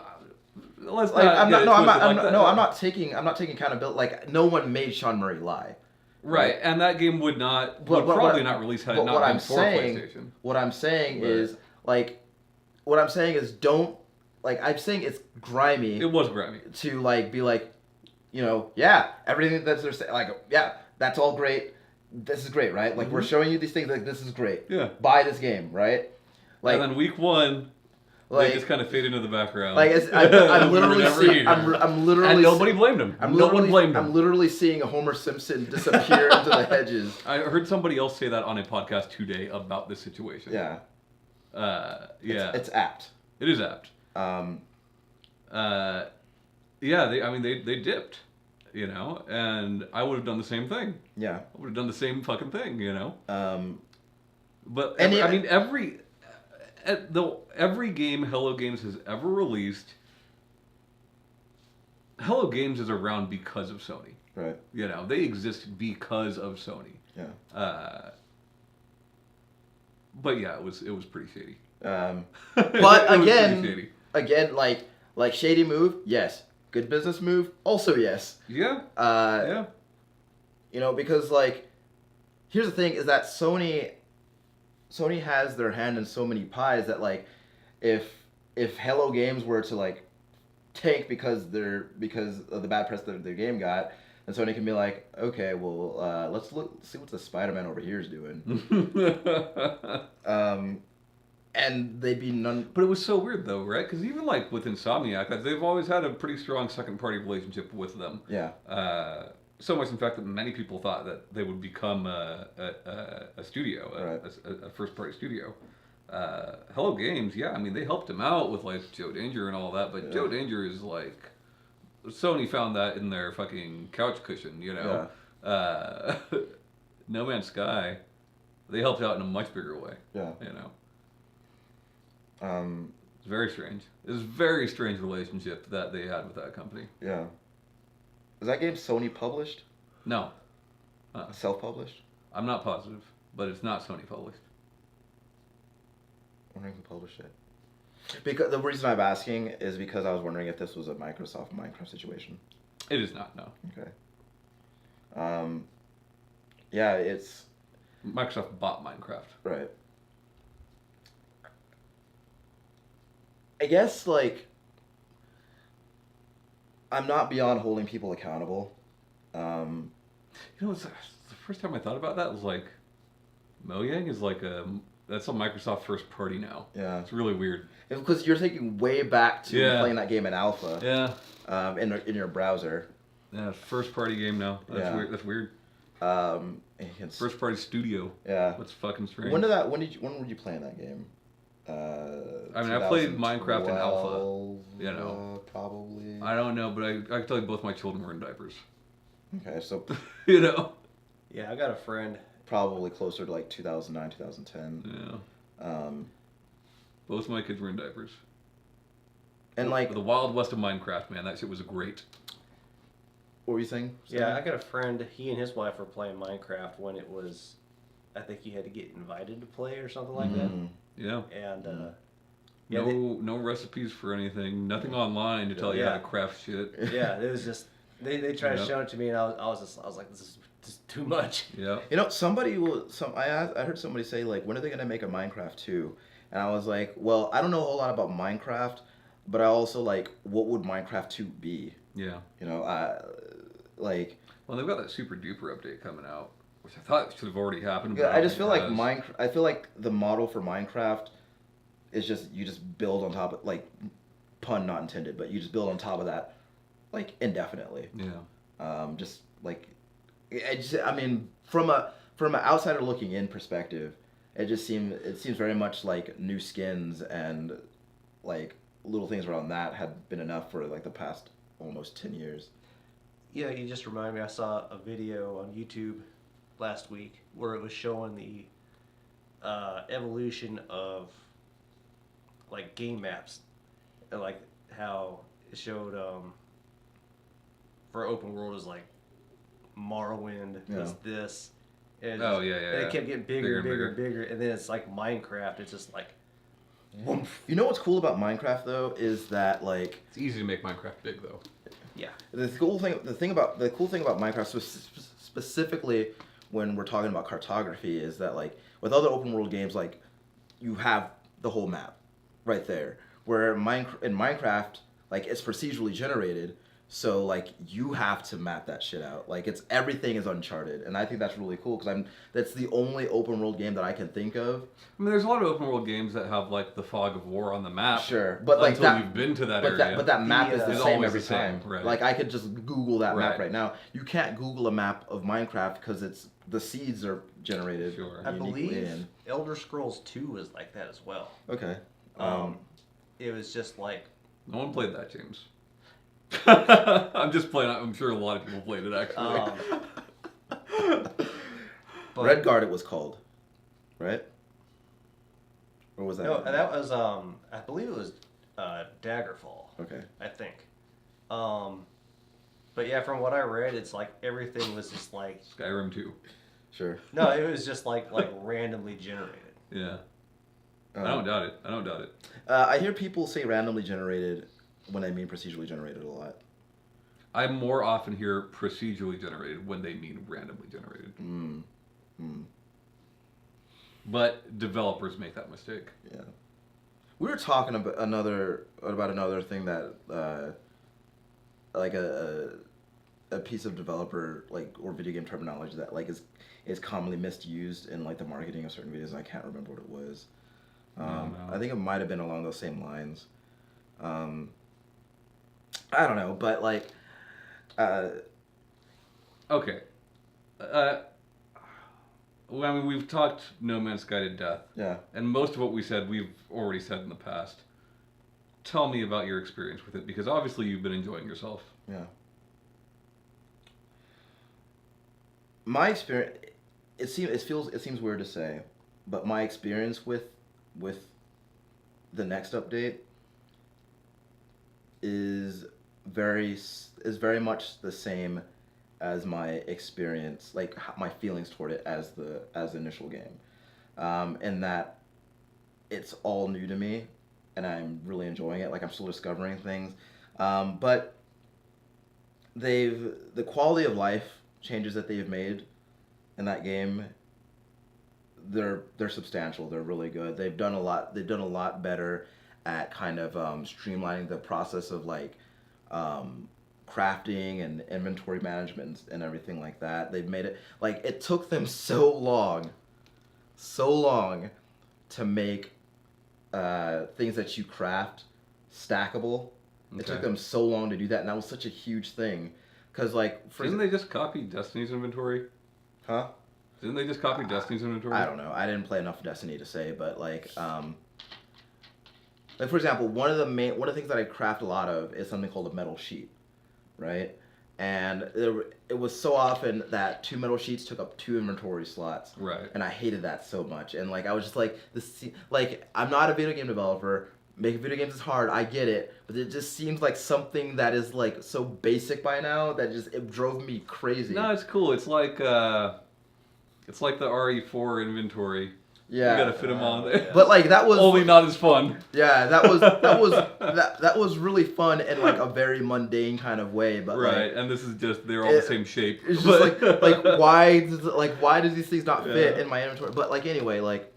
B: Let's
A: like,
B: not.
A: I'm not taking accountability. Like, no one made Sean Murray lie.
B: Right, and that game would probably not release had it not been for PlayStation.
A: What I'm saying is don't, like, I'm saying it's grimy.
B: It was grimy.
A: To, like, be like, yeah, everything that they're saying, like, yeah, that's all great. This is great, right? Like, we're showing you these things, like, this is great.
B: Yeah.
A: Buy this game, right? Like,
B: and then week one, they just kind of fade into the background.
A: Like, I'm literally seeing, I'm literally,
B: and nobody blamed him. No one blamed him.
A: I'm literally seeing a Homer Simpson disappear into the hedges.
B: I heard somebody else say that on a podcast today about this situation.
A: Yeah.
B: Yeah.
A: It's apt.
B: It is apt. Yeah. They dipped, and I would have done the same thing.
A: Yeah.
B: I would have done the same fucking thing, But every game Hello Games has ever released, Hello Games is around because of Sony.
A: Right.
B: They exist because of Sony.
A: Yeah.
B: But yeah, it was pretty shady.
A: But again, like shady move, yes. Good business move, also yes.
B: Yeah.
A: Yeah. Because like, here's the thing: is that Sony has their hand in so many pies that, like, if Hello Games were to, like, tank because of the bad press that their game got, then Sony can be like, okay, well, let's see what the Spider-Man over here is doing. And they'd be none.
B: But it was so weird though, right? Because even like with Insomniac, they've always had a pretty strong second-party relationship with them.
A: Yeah.
B: So much, in fact, that many people thought that they would become a studio, a first-party studio. Hello Games, yeah, I mean, they helped him out with, like, Joe Danger and all that, but Joe Danger is, like, Sony found that in their fucking couch cushion, No Man's Sky, they helped out in a much bigger way.
A: Yeah.
B: It's very strange. It's a very strange relationship that they had with that company.
A: Yeah. Is that game Sony published?
B: No.
A: Self-published?
B: I'm not positive, but it's not Sony published.
A: I'm wondering who published it. Because the reason I'm asking is because I was wondering if this was a Microsoft Minecraft situation.
B: It is not, no.
A: Okay. Yeah, it's...
B: Microsoft bought Minecraft.
A: Right. I guess, like, I'm not beyond holding people accountable.
B: It's the first time I thought about that was like, Mojang is like that's a Microsoft first party now.
A: Yeah.
B: It's really weird.
A: Because you're thinking way back to playing that game in alpha.
B: Yeah.
A: In your browser.
B: Yeah, first party game now. That's weird. That's weird. First party studio.
A: Yeah.
B: That's fucking strange.
A: When were you playing that game?
B: I mean, I played Minecraft in alpha.
A: Probably.
B: I don't know, but I can tell you both my children were in diapers.
A: Okay, so.
C: Yeah, I got a friend.
A: Probably closer to like 2009, 2010.
B: Yeah. Both my kids were in diapers.
A: And like
B: the Wild West of Minecraft, man, that shit was great.
A: What were you saying?
C: Yeah, I got a friend. He and his wife were playing Minecraft when it was, I think you had to get invited to play or something like that.
B: Yeah.
C: And
B: no recipes for anything. Nothing online to tell you how to craft shit.
C: Yeah, it was just they tried to show it to me, and I was like, this is just too much.
B: Yeah.
A: I heard somebody say, like, when are they gonna make a Minecraft 2? And I was like, well, I don't know a whole lot about Minecraft, but I also, like, what would Minecraft 2 be?
B: Yeah. Well, they've got that super duper update coming out, which I thought should have already happened.
A: Yeah,
B: But
A: I just feel like
B: has.
A: I feel like the model for Minecraft is just you just build on top of like pun not intended, but you just build on top of that like indefinitely.
B: Yeah.
A: Just like I mean, from an outsider looking in perspective, it seems very much like new skins and like little things around that had been enough for like the past almost 10 years.
C: Yeah, you just remind me. I saw a video on YouTube last week where it was showing the evolution of like game maps, and like how it showed for open world is like Morrowind
A: Yeah.
C: is this. And
B: Oh, yeah,
C: and
B: yeah.
C: it kept getting bigger and bigger and bigger, and then it's like Minecraft. It's just like, woomph.
A: You know what's cool about Minecraft though is that like
B: It's easy to make Minecraft big though.
C: Yeah.
A: the cool thing about Minecraft specifically when we're talking about cartography is that like with other open world games like you have the whole map right there where in Minecraft like it's procedurally generated, so like you have to map that shit out, like it's everything is uncharted, and I think that's really cool because that's the only open world game that I can think of.
B: I mean, there's a lot of open world games that have like the fog of war on the map.
A: Sure, but like
B: until
A: that,
B: you've been to that
A: but
B: area.
A: that map is the
B: It's
A: same
B: always
A: every
B: the same,
A: time.
B: right.
A: Like I could just Google that map
B: Right.
A: right now. You can't Google a map of Minecraft because it's the seeds are generated.
B: Sure.
C: I
A: uniquely
C: believe
A: in.
C: Elder Scrolls 2 was like that as well.
A: Okay.
C: It was just like,
B: No one played that, James. I'm just playing. I'm sure a lot of people played it actually.
C: but
A: Redguard it was called, right? Or was that?
C: no, that was I believe it was Daggerfall.
A: Okay.
C: I think. But yeah, from what I read, it's like everything was just like,
B: Skyrim 2.
A: Sure.
C: no, it was just like randomly generated.
B: Yeah. I don't doubt it. I don't doubt it.
A: I hear people say randomly generated when I mean procedurally generated a lot.
B: I more often hear procedurally generated when they mean randomly generated. But developers make that mistake.
A: Yeah. We were talking about another thing that like a piece of developer like or video game terminology that like is commonly misused in like the marketing of certain videos, and I can't remember what it was.
B: No.
A: I think it might have been along those same lines. I don't know, but like
B: Okay. Well, I mean, we've talked No Man's Sky to death.
A: yeah.
B: And most of what we said, we've already said in the past. Tell me about your experience with it, because obviously you've been enjoying yourself.
A: Yeah. My experience, it seems weird to say, but my experience with the next update is very much the same as my experience, like my feelings toward it as the initial game, in that it's all new to me, and I'm really enjoying it. Like I'm still discovering things, but the quality of life changes that they've made in that game, they're substantial. They're really good. They've done a lot better at kind of streamlining the process of like crafting and inventory management and everything like that. They've made it like it took them so long to make things that you craft stackable. It took
B: Okay.
A: them so long to do that, and that was such a huge thing. Cause like,
B: Didn't they just copy Destiny's inventory?
A: huh?
B: Didn't they just copy Destiny's inventory?
A: I don't know. I didn't play enough Destiny to say, but like for example, one of the things that I craft a lot of is something called a metal sheet, right? And it was so often that 2 metal sheets took up 2 inventory slots,
B: Right.
A: and I hated that so much. And like I was just like I'm not a video game developer. Making video games is hard. I get it, but it just seems like something that is like so basic by now that it drove me crazy.
B: No, it's cool. It's like the RE4 inventory.
A: Yeah.
B: You gotta fit them on there.
A: But like that was
B: Only not as fun.
A: Yeah, that was really fun in like a very mundane kind of way, but
B: Right,
A: like,
B: and this is just, they're all the same shape.
A: it's just like why do these things not fit
B: Yeah.
A: in my inventory? But like anyway, like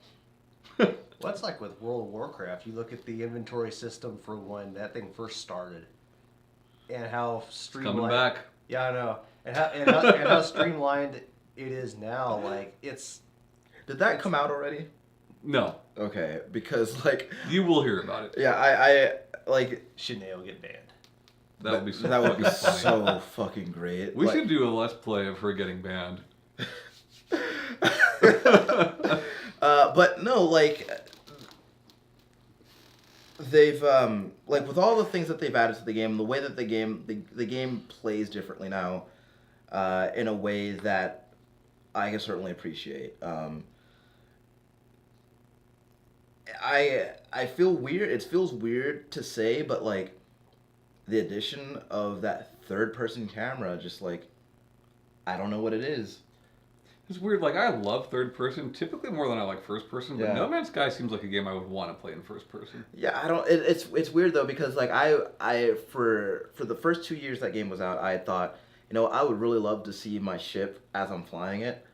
C: Well, that's like with World of Warcraft. You look at the inventory system for when that thing first started, and how streamlined.
B: Coming back.
C: Yeah, I know. and how streamlined it is now. Like
A: Did that come out already?
B: No,
A: Okay, because like
B: you will hear about it.
A: yeah, I like
C: Shanee will get banned.
B: That would be so
A: that would be
B: fucking funny.
A: so fucking great.
B: We
A: Like-
B: should do a let's play of her getting banned.
A: But no, like they've like with all the things that they've added to the game, the way that the game plays differently now, in a way that I can certainly appreciate. I feel weird. It feels weird to say, but like the addition of that third person camera, just like I don't know what it is.
B: It's weird. Like I love third person, typically more than I like first person. But
A: Yeah.
B: No Man's Sky seems like a game I would want to play in first person.
A: Yeah, I don't. It's weird though because like I for the first 2 years that game was out, I thought I would really love to see my ship as I'm flying it,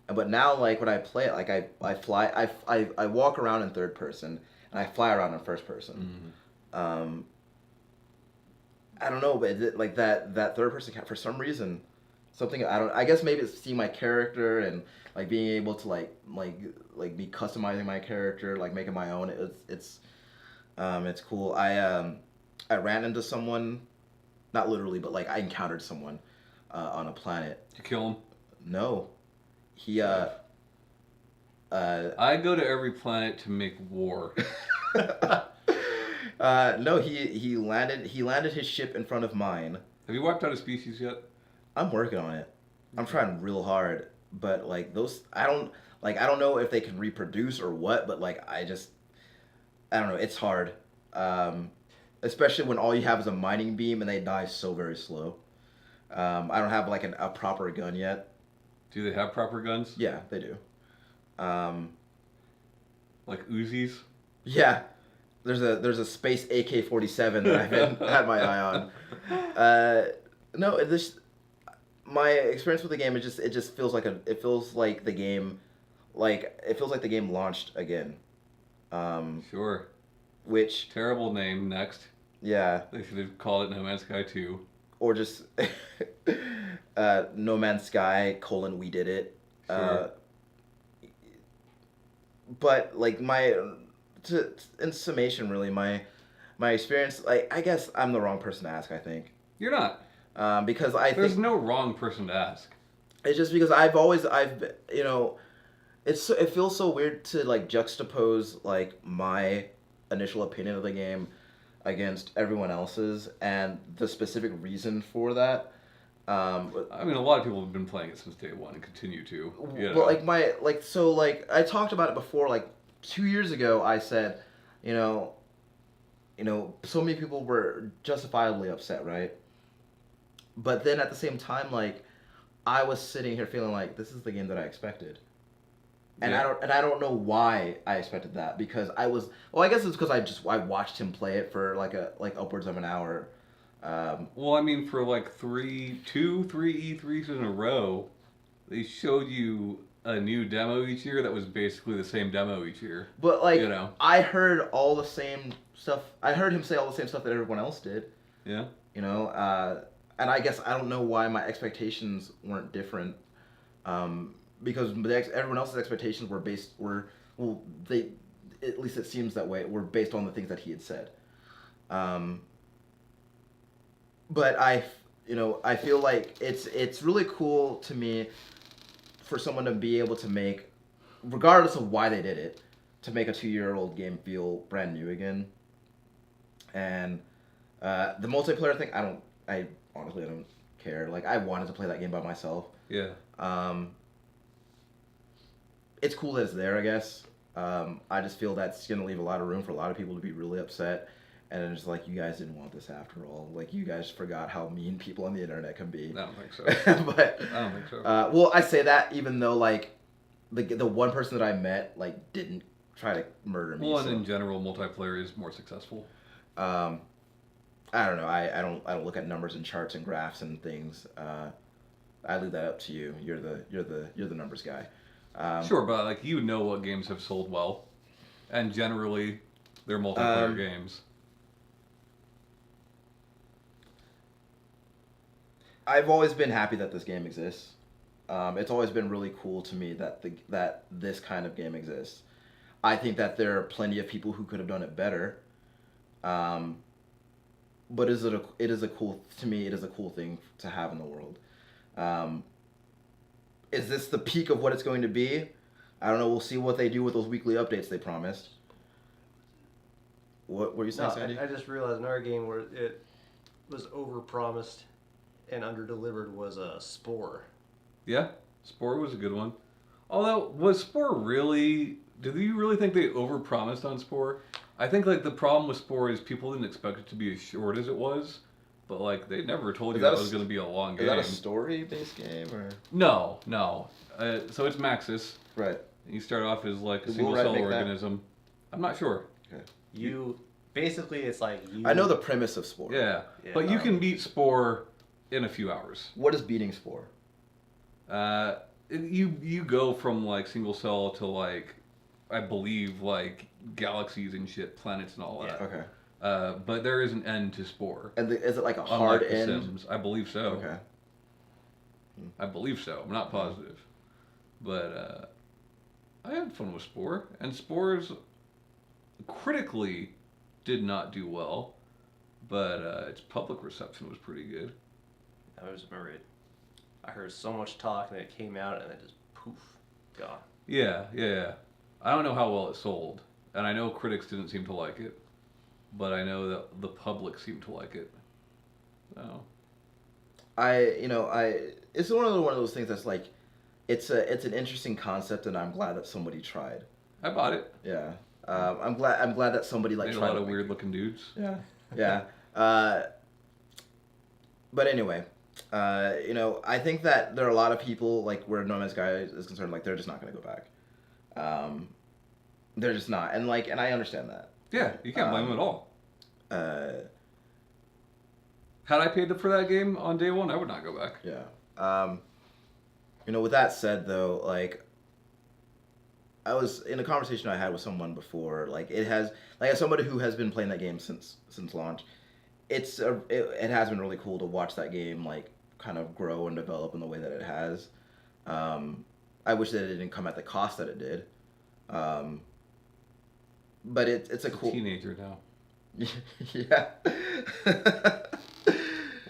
A: but now like when I play it, like I fly I walk around in third person and I fly around in first person. I don't know, but like that third person for some reason something I guess maybe it's seeing my character and like being able to like be customizing my character, like making my own. It's cool. I ran into someone, not literally, but like I encountered someone on a planet.
B: Did you kill him?
A: No, he
B: I go to every planet to make war.
A: no, he landed his ship in front of mine.
B: Have you wiped out a species yet?
A: I'm working on it. I'm trying real hard, but like those, I don't know if they can reproduce or what, but like I don't know. It's hard, especially when all you have is a mining beam and they die so very slow. I don't have like a proper gun yet.
B: Do they have proper guns?
A: Yeah, they do.
B: Like Uzis?
A: Yeah, there's a space AK-47 that I haven't had my eye on. No, my experience with the game, it just feels like the game launched again.
B: Sure.
A: Which
B: Terrible name. Next.
A: yeah,
B: They should have called it No Man's Sky 2.
A: or just No Man's Sky : We Did It.
B: Sure.
A: But like in summation, really, my experience, like I guess I'm the wrong person to ask. I think
B: You're not.
A: because
B: There's no wrong person to ask.
A: it's just because it feels so weird to like juxtapose like my initial opinion of the game against everyone else's and the specific reason for that.
B: I mean, a lot of people have been playing it since day one and continue to.
A: But like I talked about it before. Like 2 years ago, I said, so many people were justifiably upset, right? But then at the same time, like I was sitting here feeling like this is the game that I expected. And
B: Yeah.
A: I don't know why I expected that because I guess it's because I watched him play it for like upwards of an hour.
B: Well, I mean, for like three E3s in a row, they showed you a new demo each year that was basically the same demo each year.
A: But like I heard all the same stuff. I heard him say all the same stuff that everyone else did.
B: Yeah.
A: And I guess I don't know why my expectations weren't different. Because everyone else's expectations were at least it seems that way, were based on the things that he had said. But I feel like it's really cool to me for someone to be able to make, regardless of why they did it, to make a 2-year-old game feel brand new again. And the multiplayer thing, I honestly don't care. Like I wanted to play that game by myself.
B: Yeah.
A: It's cool that it's there, I guess. I just feel that's gonna leave a lot of room for a lot of people to be really upset, and it's like you guys didn't want this after all. Like you guys forgot how mean people on the internet can be.
B: I don't think so.
A: But
B: I don't think so.
A: well, I say that even though like the one person that I met like didn't try to murder me.
B: Well, and
A: so,
B: in general, multiplayer is more successful.
A: I don't know. I don't look at numbers and charts and graphs and things. I leave that up to you. You're the numbers guy.
B: Sure, but like you know what games have sold well, and generally, they're multiplayer games.
A: I've always been happy that this game exists. It's always been really cool to me that that this kind of game exists. I think that there are plenty of people who could have done it better. Um, but it is a cool to me. It is a cool thing to have in the world. Um, is this the peak of what it's going to be? I don't know. We'll see what they do with those weekly updates they promised. What were you saying,
C: No,
A: Sandy?
C: I just realized another game where it was overpromised and underdelivered was Spore.
B: Yeah, Spore was a good one. Although, was Spore really? Do you really think they overpromised on Spore? I think like the problem with Spore is people didn't expect it to be as short as it was, but like they never told you that was going to be a long game.
A: Is that a story-based game or?
B: No, no. So it's Maxis.
A: Right.
B: You start off as like a
A: Did
B: single
A: Will Wright
B: cell
A: make that?
B: organism. I'm not sure.
A: Okay.
C: You basically it's like you.
A: I know the premise of Spore.
B: Yeah,
C: Yeah.
B: but you can beat Spore in a few hours.
A: What is beating Spore?
B: You go from like single cell to like I believe like galaxies and shit, planets and all that.
C: Yeah.
A: Okay.
B: But there is an end to Spore.
A: And is it like a
B: Unlike
A: hard
B: The
A: end?
B: Sims, I believe so.
A: Okay.
B: I believe so. I'm not positive, but I had fun with Spore, and Spore's critically did not do well, but its public reception was pretty good.
C: I just remember it. I heard so much talk and it came out and it just poof, gone.
B: Yeah, yeah, yeah. I don't know how well it sold, and I know critics didn't seem to like it, but I know that the public seemed to like it. So.
A: It's one of those things that's like, it's an interesting concept, and I'm glad that somebody tried.
B: I bought it.
A: Yeah. I'm glad that somebody like
B: Made a
A: tried.
B: lot
A: to
B: of
A: make-
B: weird looking dudes.
A: Yeah. Yeah. But anyway, I think that there are a lot of people like where No Man's Sky is concerned, like they're just not going to go back. They're just not, and I understand that.
B: Yeah, you can't blame them at all.
A: Uh,
B: Had I paid for that game on day one, I would not go back.
A: Yeah. With that said, though, like, I was in a conversation I had with someone before. Like, it has, like, as somebody who has been playing that game since launch, it has been really cool to watch that game like kind of grow and develop in the way that it has. I wish that it didn't come at the cost that it did. But it's a cool
B: Teenager now.
A: Yeah.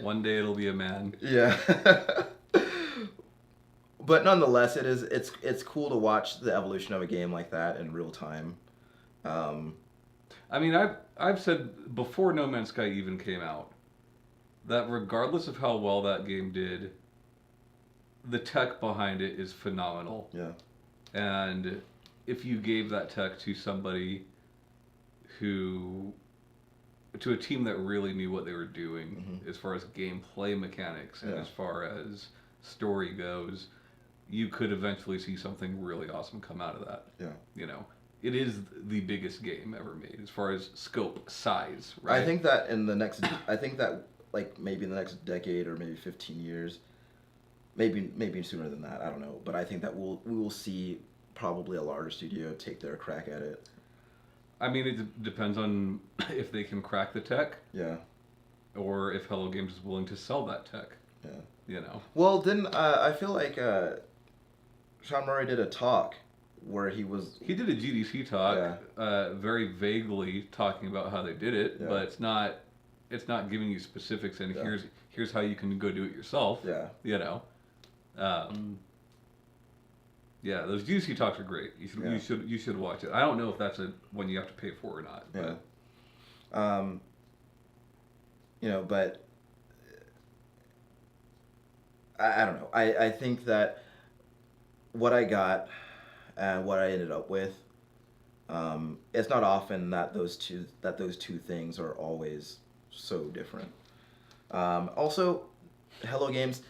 B: One day it'll be a man.
A: Yeah. But nonetheless, it's cool to watch the evolution of a game like that in real time.
B: I mean, I've said before No Man's Sky even came out that regardless of how well that game did, the tech behind it is phenomenal.
A: Yeah.
B: And if you gave that tech to somebody to a team that really knew what they were doing as far as gameplay mechanics and
A: Yeah.
B: as far as story goes, you could eventually see something really awesome come out of that.
A: Yeah.
B: It is the biggest game ever made as far as scope, size, right?
A: I think that like maybe in the next decade or maybe 15 years, maybe sooner than that, I don't know, but I think that we will see probably a larger studio take their crack at it.
B: I mean, it depends on if they can crack the tech
A: Yeah.
B: or if Hello Games is willing to sell that tech.
A: Yeah.
B: Well,
A: then I feel like Sean Murray did a talk where he
B: did a GDC talk, very vaguely talking about how they did it, but it's not giving you specifics and here's how you can go do it yourself.
A: Yeah.
B: Yeah, those GDC talks are great. You should watch it. I don't know if that's one you have to pay for or not. But.
A: Yeah. But I don't know. I think that what I got and what I ended up with, it's not often that those two things are always so different. Also, Hello Games,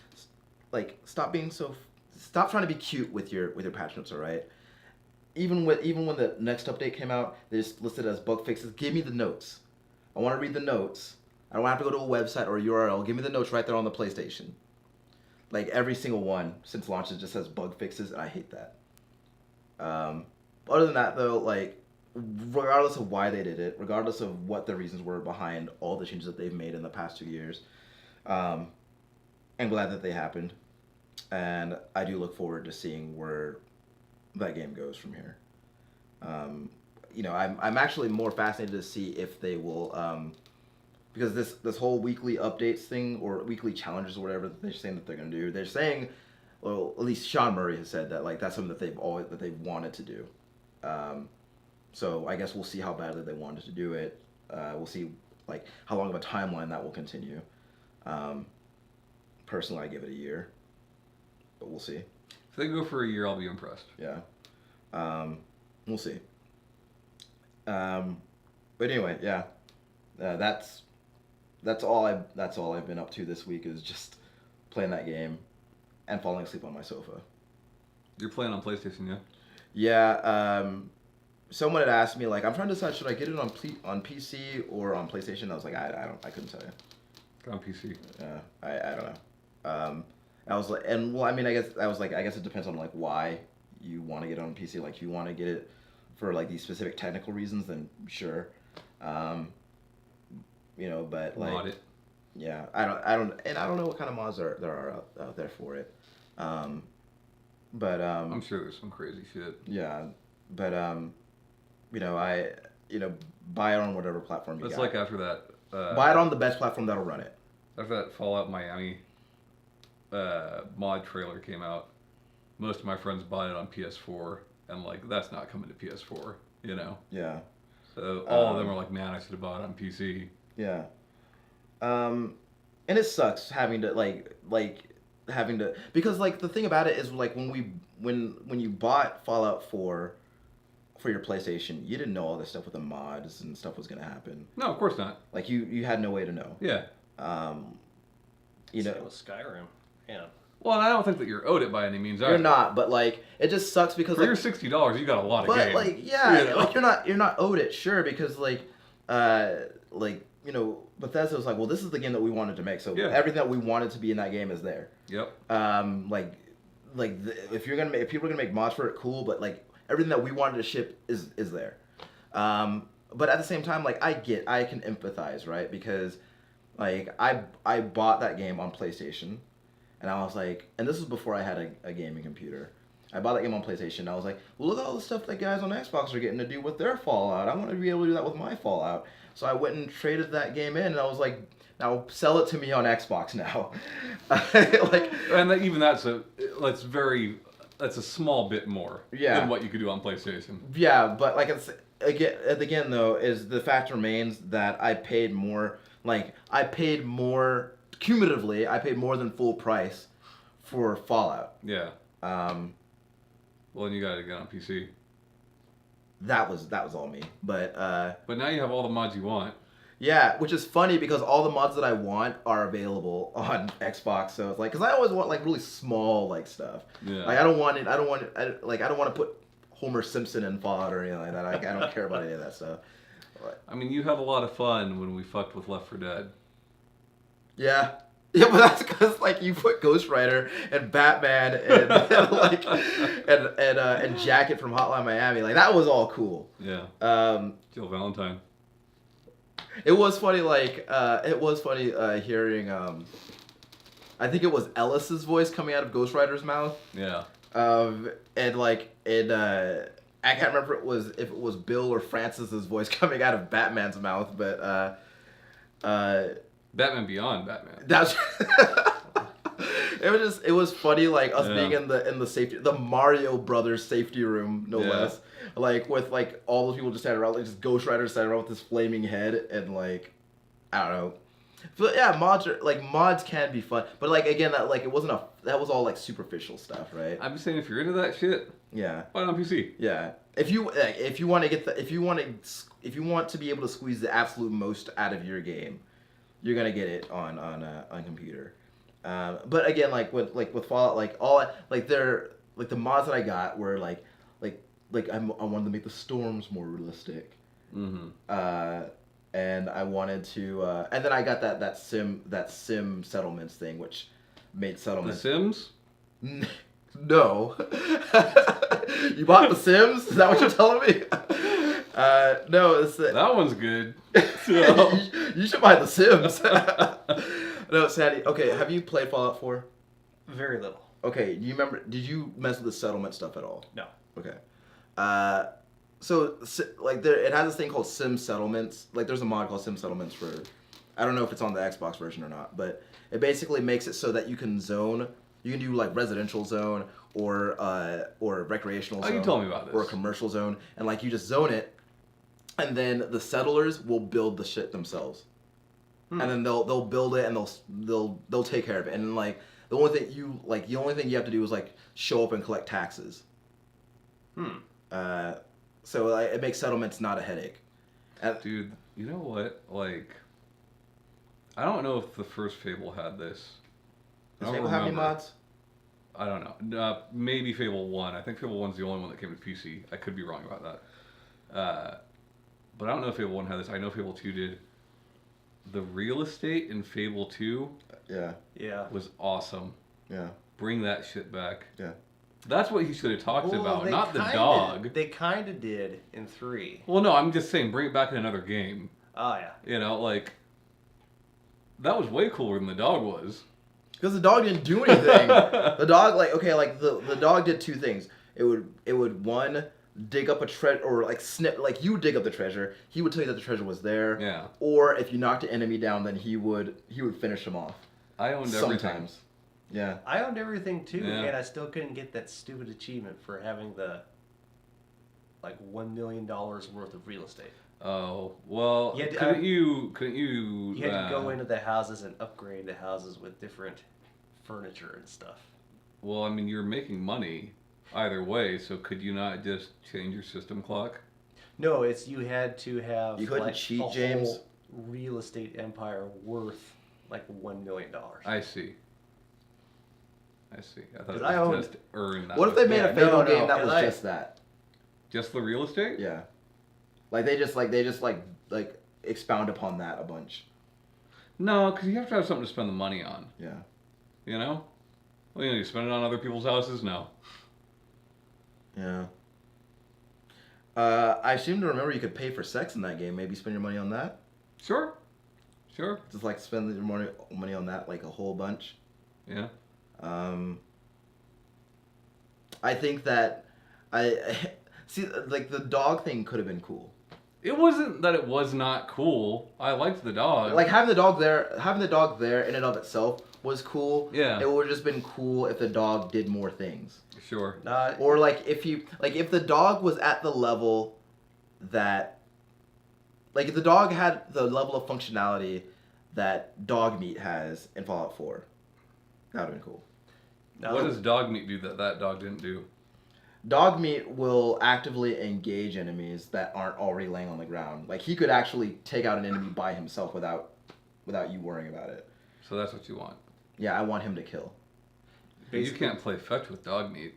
A: like stop trying to be cute with your patch notes, all right? Even when the next update came out, they just listed as bug fixes. Give me the notes. I want to read the notes. I don't have to go to a website or a URL. Give me the notes right there on the PlayStation. Like every single one since launch, it just says bug fixes, and I hate that. Other than that, though, like regardless of why they did it, regardless of what the reasons were behind all the changes that they've made in the past 2 years, and I'm glad that they happened, and I do look forward to seeing where that game goes from here. I'm actually more fascinated to see if they will, because this whole weekly updates thing or weekly challenges or whatever that they're saying that they're going to do. They're saying, well, at least Sean Murray has said that like that's something that they've wanted to do. So I guess we'll see how badly they wanted to do it. We'll see like how long of a timeline that will continue. Personally, I give it a year, but we'll see.
B: If they go for a year, I'll be impressed.
A: Yeah, we'll see. But anyway, yeah, that's all I've been up to this week is just playing that game and falling asleep on my sofa.
B: You're playing on PlayStation, yeah?
A: Yeah. Someone had asked me like, I'm trying to decide should I get it on PC or on PlayStation. I was like, I couldn't tell you.
B: On PC.
A: Yeah, I don't know. I was like, and well, I mean, I guess it depends on like why you want to get it on PC. Like, if you want to get it for like these specific technical reasons, then sure. But like,
B: Mod it.
A: yeah, I don't know what kind of mods there are out there for it.
B: I'm sure there's some crazy shit.
A: Yeah, but buy it on whatever platform you
B: That's
A: got.
B: like after that.
A: Buy it on the best platform that'll run it.
B: After that Fallout Miami mod trailer came out, most of my friends bought it on PS4, and like that's not coming to PS4, you know.
A: Yeah.
B: So all of them are like, man, I should have bought it on PC.
A: Yeah. And it sucks having to because like the thing about it is like when you bought Fallout 4 for your PlayStation, you didn't know all this stuff with the mods and stuff was gonna happen.
B: No, of course not.
A: Like you had no way to know.
B: Yeah.
C: Same with Skyrim. Yeah.
B: Well, and I don't think that you're owed it by any means.
A: You're not, but like it just sucks because
B: for
A: like,
B: your $60, you got a lot of
A: but
B: game.
A: like yeah,
B: You know?
A: like you're not owed it, sure, because Bethesda was like, well, this is the game that we wanted to make, so
B: Yeah.
A: everything that we wanted to be in that game is there.
B: Yep.
A: If people are gonna make mods for it, cool, but like everything that we wanted to ship is there. But at the same time, like I can empathize, right? Because like I bought that game on PlayStation, and I was like, and this was before I had a gaming computer. I bought that game on PlayStation, and I was like, well, look at all the stuff that guys on Xbox are getting to do with their Fallout. I want to be able to do that with my Fallout. So I went and traded that game in, and I was like, now sell it to me on Xbox now.
B: Even that's a small bit more than what you could do on PlayStation.
A: Yeah, but like again though, is the fact remains that I paid more. Like I paid more cumulatively. I paid more than full price for Fallout.
B: Yeah. Well, then you got to get on PC.
A: That was all me. But
B: now you have all the mods you want.
A: yeah, which is funny because all the mods that I want are available on Xbox. So it's like, because I always want like really small like stuff.
B: Yeah.
A: Like I don't want to put Homer Simpson in Fallout or anything like that. I don't care about any of that stuff.
B: I mean, you had a lot of fun when we fucked with Left 4 Dead.
A: Yeah. Yeah, but that's because like you put Ghost Rider and Batman and Jacket from Hotline Miami. Like that was all cool.
B: Yeah. Jill Valentine.
A: It was funny. Hearing. I think it was Ellis's voice coming out of Ghost Rider's mouth.
B: Yeah.
A: I can't remember if it was Bill or Francis's voice coming out of Batman's mouth, but
B: Batman Beyond Batman.
A: That's it was funny like us being in the Mario Brothers safety room, no less. Like with like all those people just standing around, like just Ghost Rider standing around with this flaming head and like I don't know. But yeah, mods can be fun. But like again that was all like superficial stuff, right?
B: I'm just saying if you're into that shit,
A: yeah.
B: buy it on PC.
A: Yeah. If you want to be able to squeeze the absolute most out of your game, you're gonna get it on computer. But again, like with Fallout, the mods that I got were like I wanted to make the storms more realistic.
B: Mm-hmm.
A: And I wanted to, and then I got that sim settlements thing, which made settlements.
B: The Sims?
A: No. You bought The Sims? Is that what you're telling me? No, it's
B: that one's good.
A: You should buy The Sims. No, Sandy. Okay, have you played Fallout 4?
C: Very little.
A: Okay, do you remember? Did you mess with the settlement stuff at all?
C: No.
A: Okay. So like it has this thing called Sim Settlements. Like there's a mod called Sim Settlements for, I don't know if it's on the Xbox version or not, but it basically makes it so that you can zone. You can do like residential zone or recreational zone.
B: Oh, you told me about this.
A: Or a commercial zone, and like you just zone it, and then the settlers will build the shit themselves, and then they'll build it and they'll take care of it, and like the only thing you have to do is like show up and collect taxes. So like, it makes settlements not a headache.
B: Dude, you know what? Like, I don't know if the first Fable had this.
A: Does Fable have any mods?
B: I don't know. Maybe Fable 1. I think Fable 1's the only one that came to PC. I could be wrong about that. But I don't know if Fable 1 had this. I know Fable 2 did. The real estate in Fable 2 was awesome.
A: Yeah.
B: Bring that shit back.
A: Yeah.
B: That's what he should have talked about, not the dog.
C: They kind of did in 3.
B: Well, no, I'm just saying, bring it back in another game.
C: Oh, yeah.
B: You know, like, that was way cooler than the dog was.
A: Because the dog didn't do anything. The dog, the dog did two things. It would one, dig up a treasure, or like snip, like you would dig up the treasure. He would tell you that the treasure was there.
B: Yeah.
A: Or if you knocked an enemy down, then he would finish him off.
B: I owned everything.
A: Sometimes. Yeah.
C: I owned everything too,
B: Yeah.
C: and I still couldn't get that stupid achievement for having the like $1 million worth of real estate.
B: Oh, well,
C: You had to-
B: couldn't you
C: You had to go into the houses and upgrade the houses with different furniture and stuff.
B: Well, I mean, you're making money either way, so could you not just change your system clock?
C: No, it's you had to have
A: You couldn't
C: like
A: cheat,
C: a
A: James?
C: whole real estate empire worth like $1 million.
B: I see. I thought it
C: I
B: was
C: owned-
B: just earn that.
A: What if they made a
C: Yeah,
A: Fable
C: no,
A: game that was
C: 'cause
A: just that?
B: Just the real estate?
A: Yeah. Like they just expound upon that a bunch.
B: No, because you have to have something to spend the money on.
A: Yeah.
B: You know? Well, you spend it on other people's houses? No.
A: Yeah. I seem to remember you could pay for sex in that game. Maybe spend your money on that.
B: Sure.
A: Just like spend your money on that like a whole bunch.
B: Yeah.
A: I think that I see like the dog thing could have been cool.
B: It wasn't that it was not cool. I liked the dog.
A: Like having the dog there in and of itself was cool.
B: Yeah.
A: It would have just been cool if the dog did more things.
B: Sure.
A: Or like if the dog was at the level that, like if the dog had the level of functionality that dog meat has in Fallout 4, that would have been cool.
B: What does dog meat do that dog didn't do?
A: Dog meat will actively engage enemies that aren't already laying on the ground. Like he could actually take out an enemy by himself without you worrying about it.
B: So that's what you want.
A: Yeah, I want him to kill.
B: But you can't play fetch with dog meat.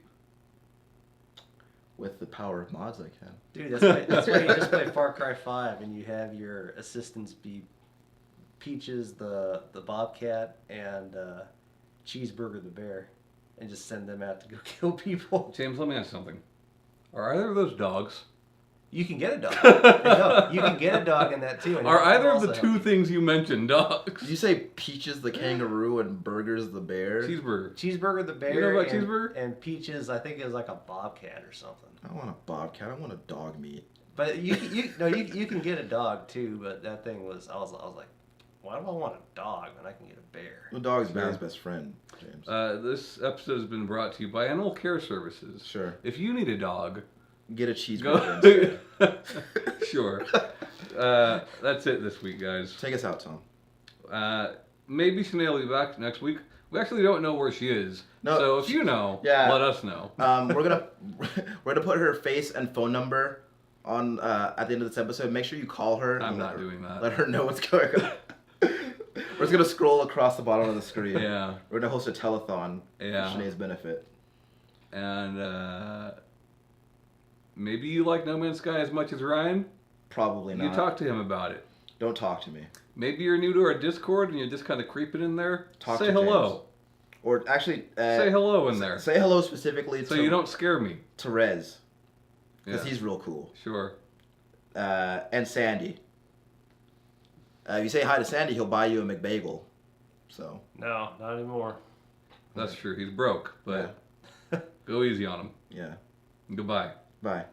A: With the power of mods, I can.
C: Dude, that's why you just play Far Cry 5 and you have your assistants be Peaches the Bobcat and Cheeseburger the Bear, and just send them out to go kill people.
B: James, let me ask something. Are either of those dogs?
C: You can get a dog. No, you can get a dog in that too. And
B: Are
C: it
B: either
C: will
B: of the
C: also
B: two
C: help
B: things you mentioned dogs?
A: Did you say Peaches the kangaroo and Burgers the bear?
B: Cheeseburger.
C: Cheeseburger the Bear.
B: You know about
C: and,
B: Cheeseburger?
C: And Peaches, I think it was like a Bobcat or something.
A: I don't want a bobcat. I want a dog meat.
C: But you can get a dog too. But that thing was I was like, why do I want a dog when I can get a bear?
A: The dog's man's best friend, James.
B: This episode has been brought to you by Animal Care Services.
A: Sure.
B: If you need a dog,
A: Get a cheeseburger.
B: go. Sure. That's it this week, guys.
A: Take us out, Tom.
B: Maybe Shanee will be back next week. We actually don't know where she is.
A: No,
B: So if you know,
A: yeah.
B: let us know.
A: We're gonna put her face and phone number on at the end of this episode. Make sure you call her.
B: I'm not doing that.
A: Let her know what's going on. We're just gonna scroll across the bottom of the screen.
B: Yeah.
A: We're gonna host a telethon
B: Yeah.
A: for Shanee's benefit.
B: And maybe you like No Man's Sky as much as Ryan.
A: Probably not.
B: You talk to him about it.
A: Don't talk to me.
B: Maybe you're new to our Discord and you're just kind of creeping in there.
A: Talk
B: Say
A: to
B: hello.
A: James. Or actually,
B: Say hello in there.
A: Say hello specifically
B: So
A: to
B: you don't scare me.
A: to Rez, because
B: Yeah.
A: he's real cool.
B: Sure.
A: And Sandy. If you say hi to Sandy, he'll buy you a McBagel. So
C: No, not anymore.
B: That's true. He's broke, but go easy on him.
A: yeah.
B: Goodbye.
A: Bye.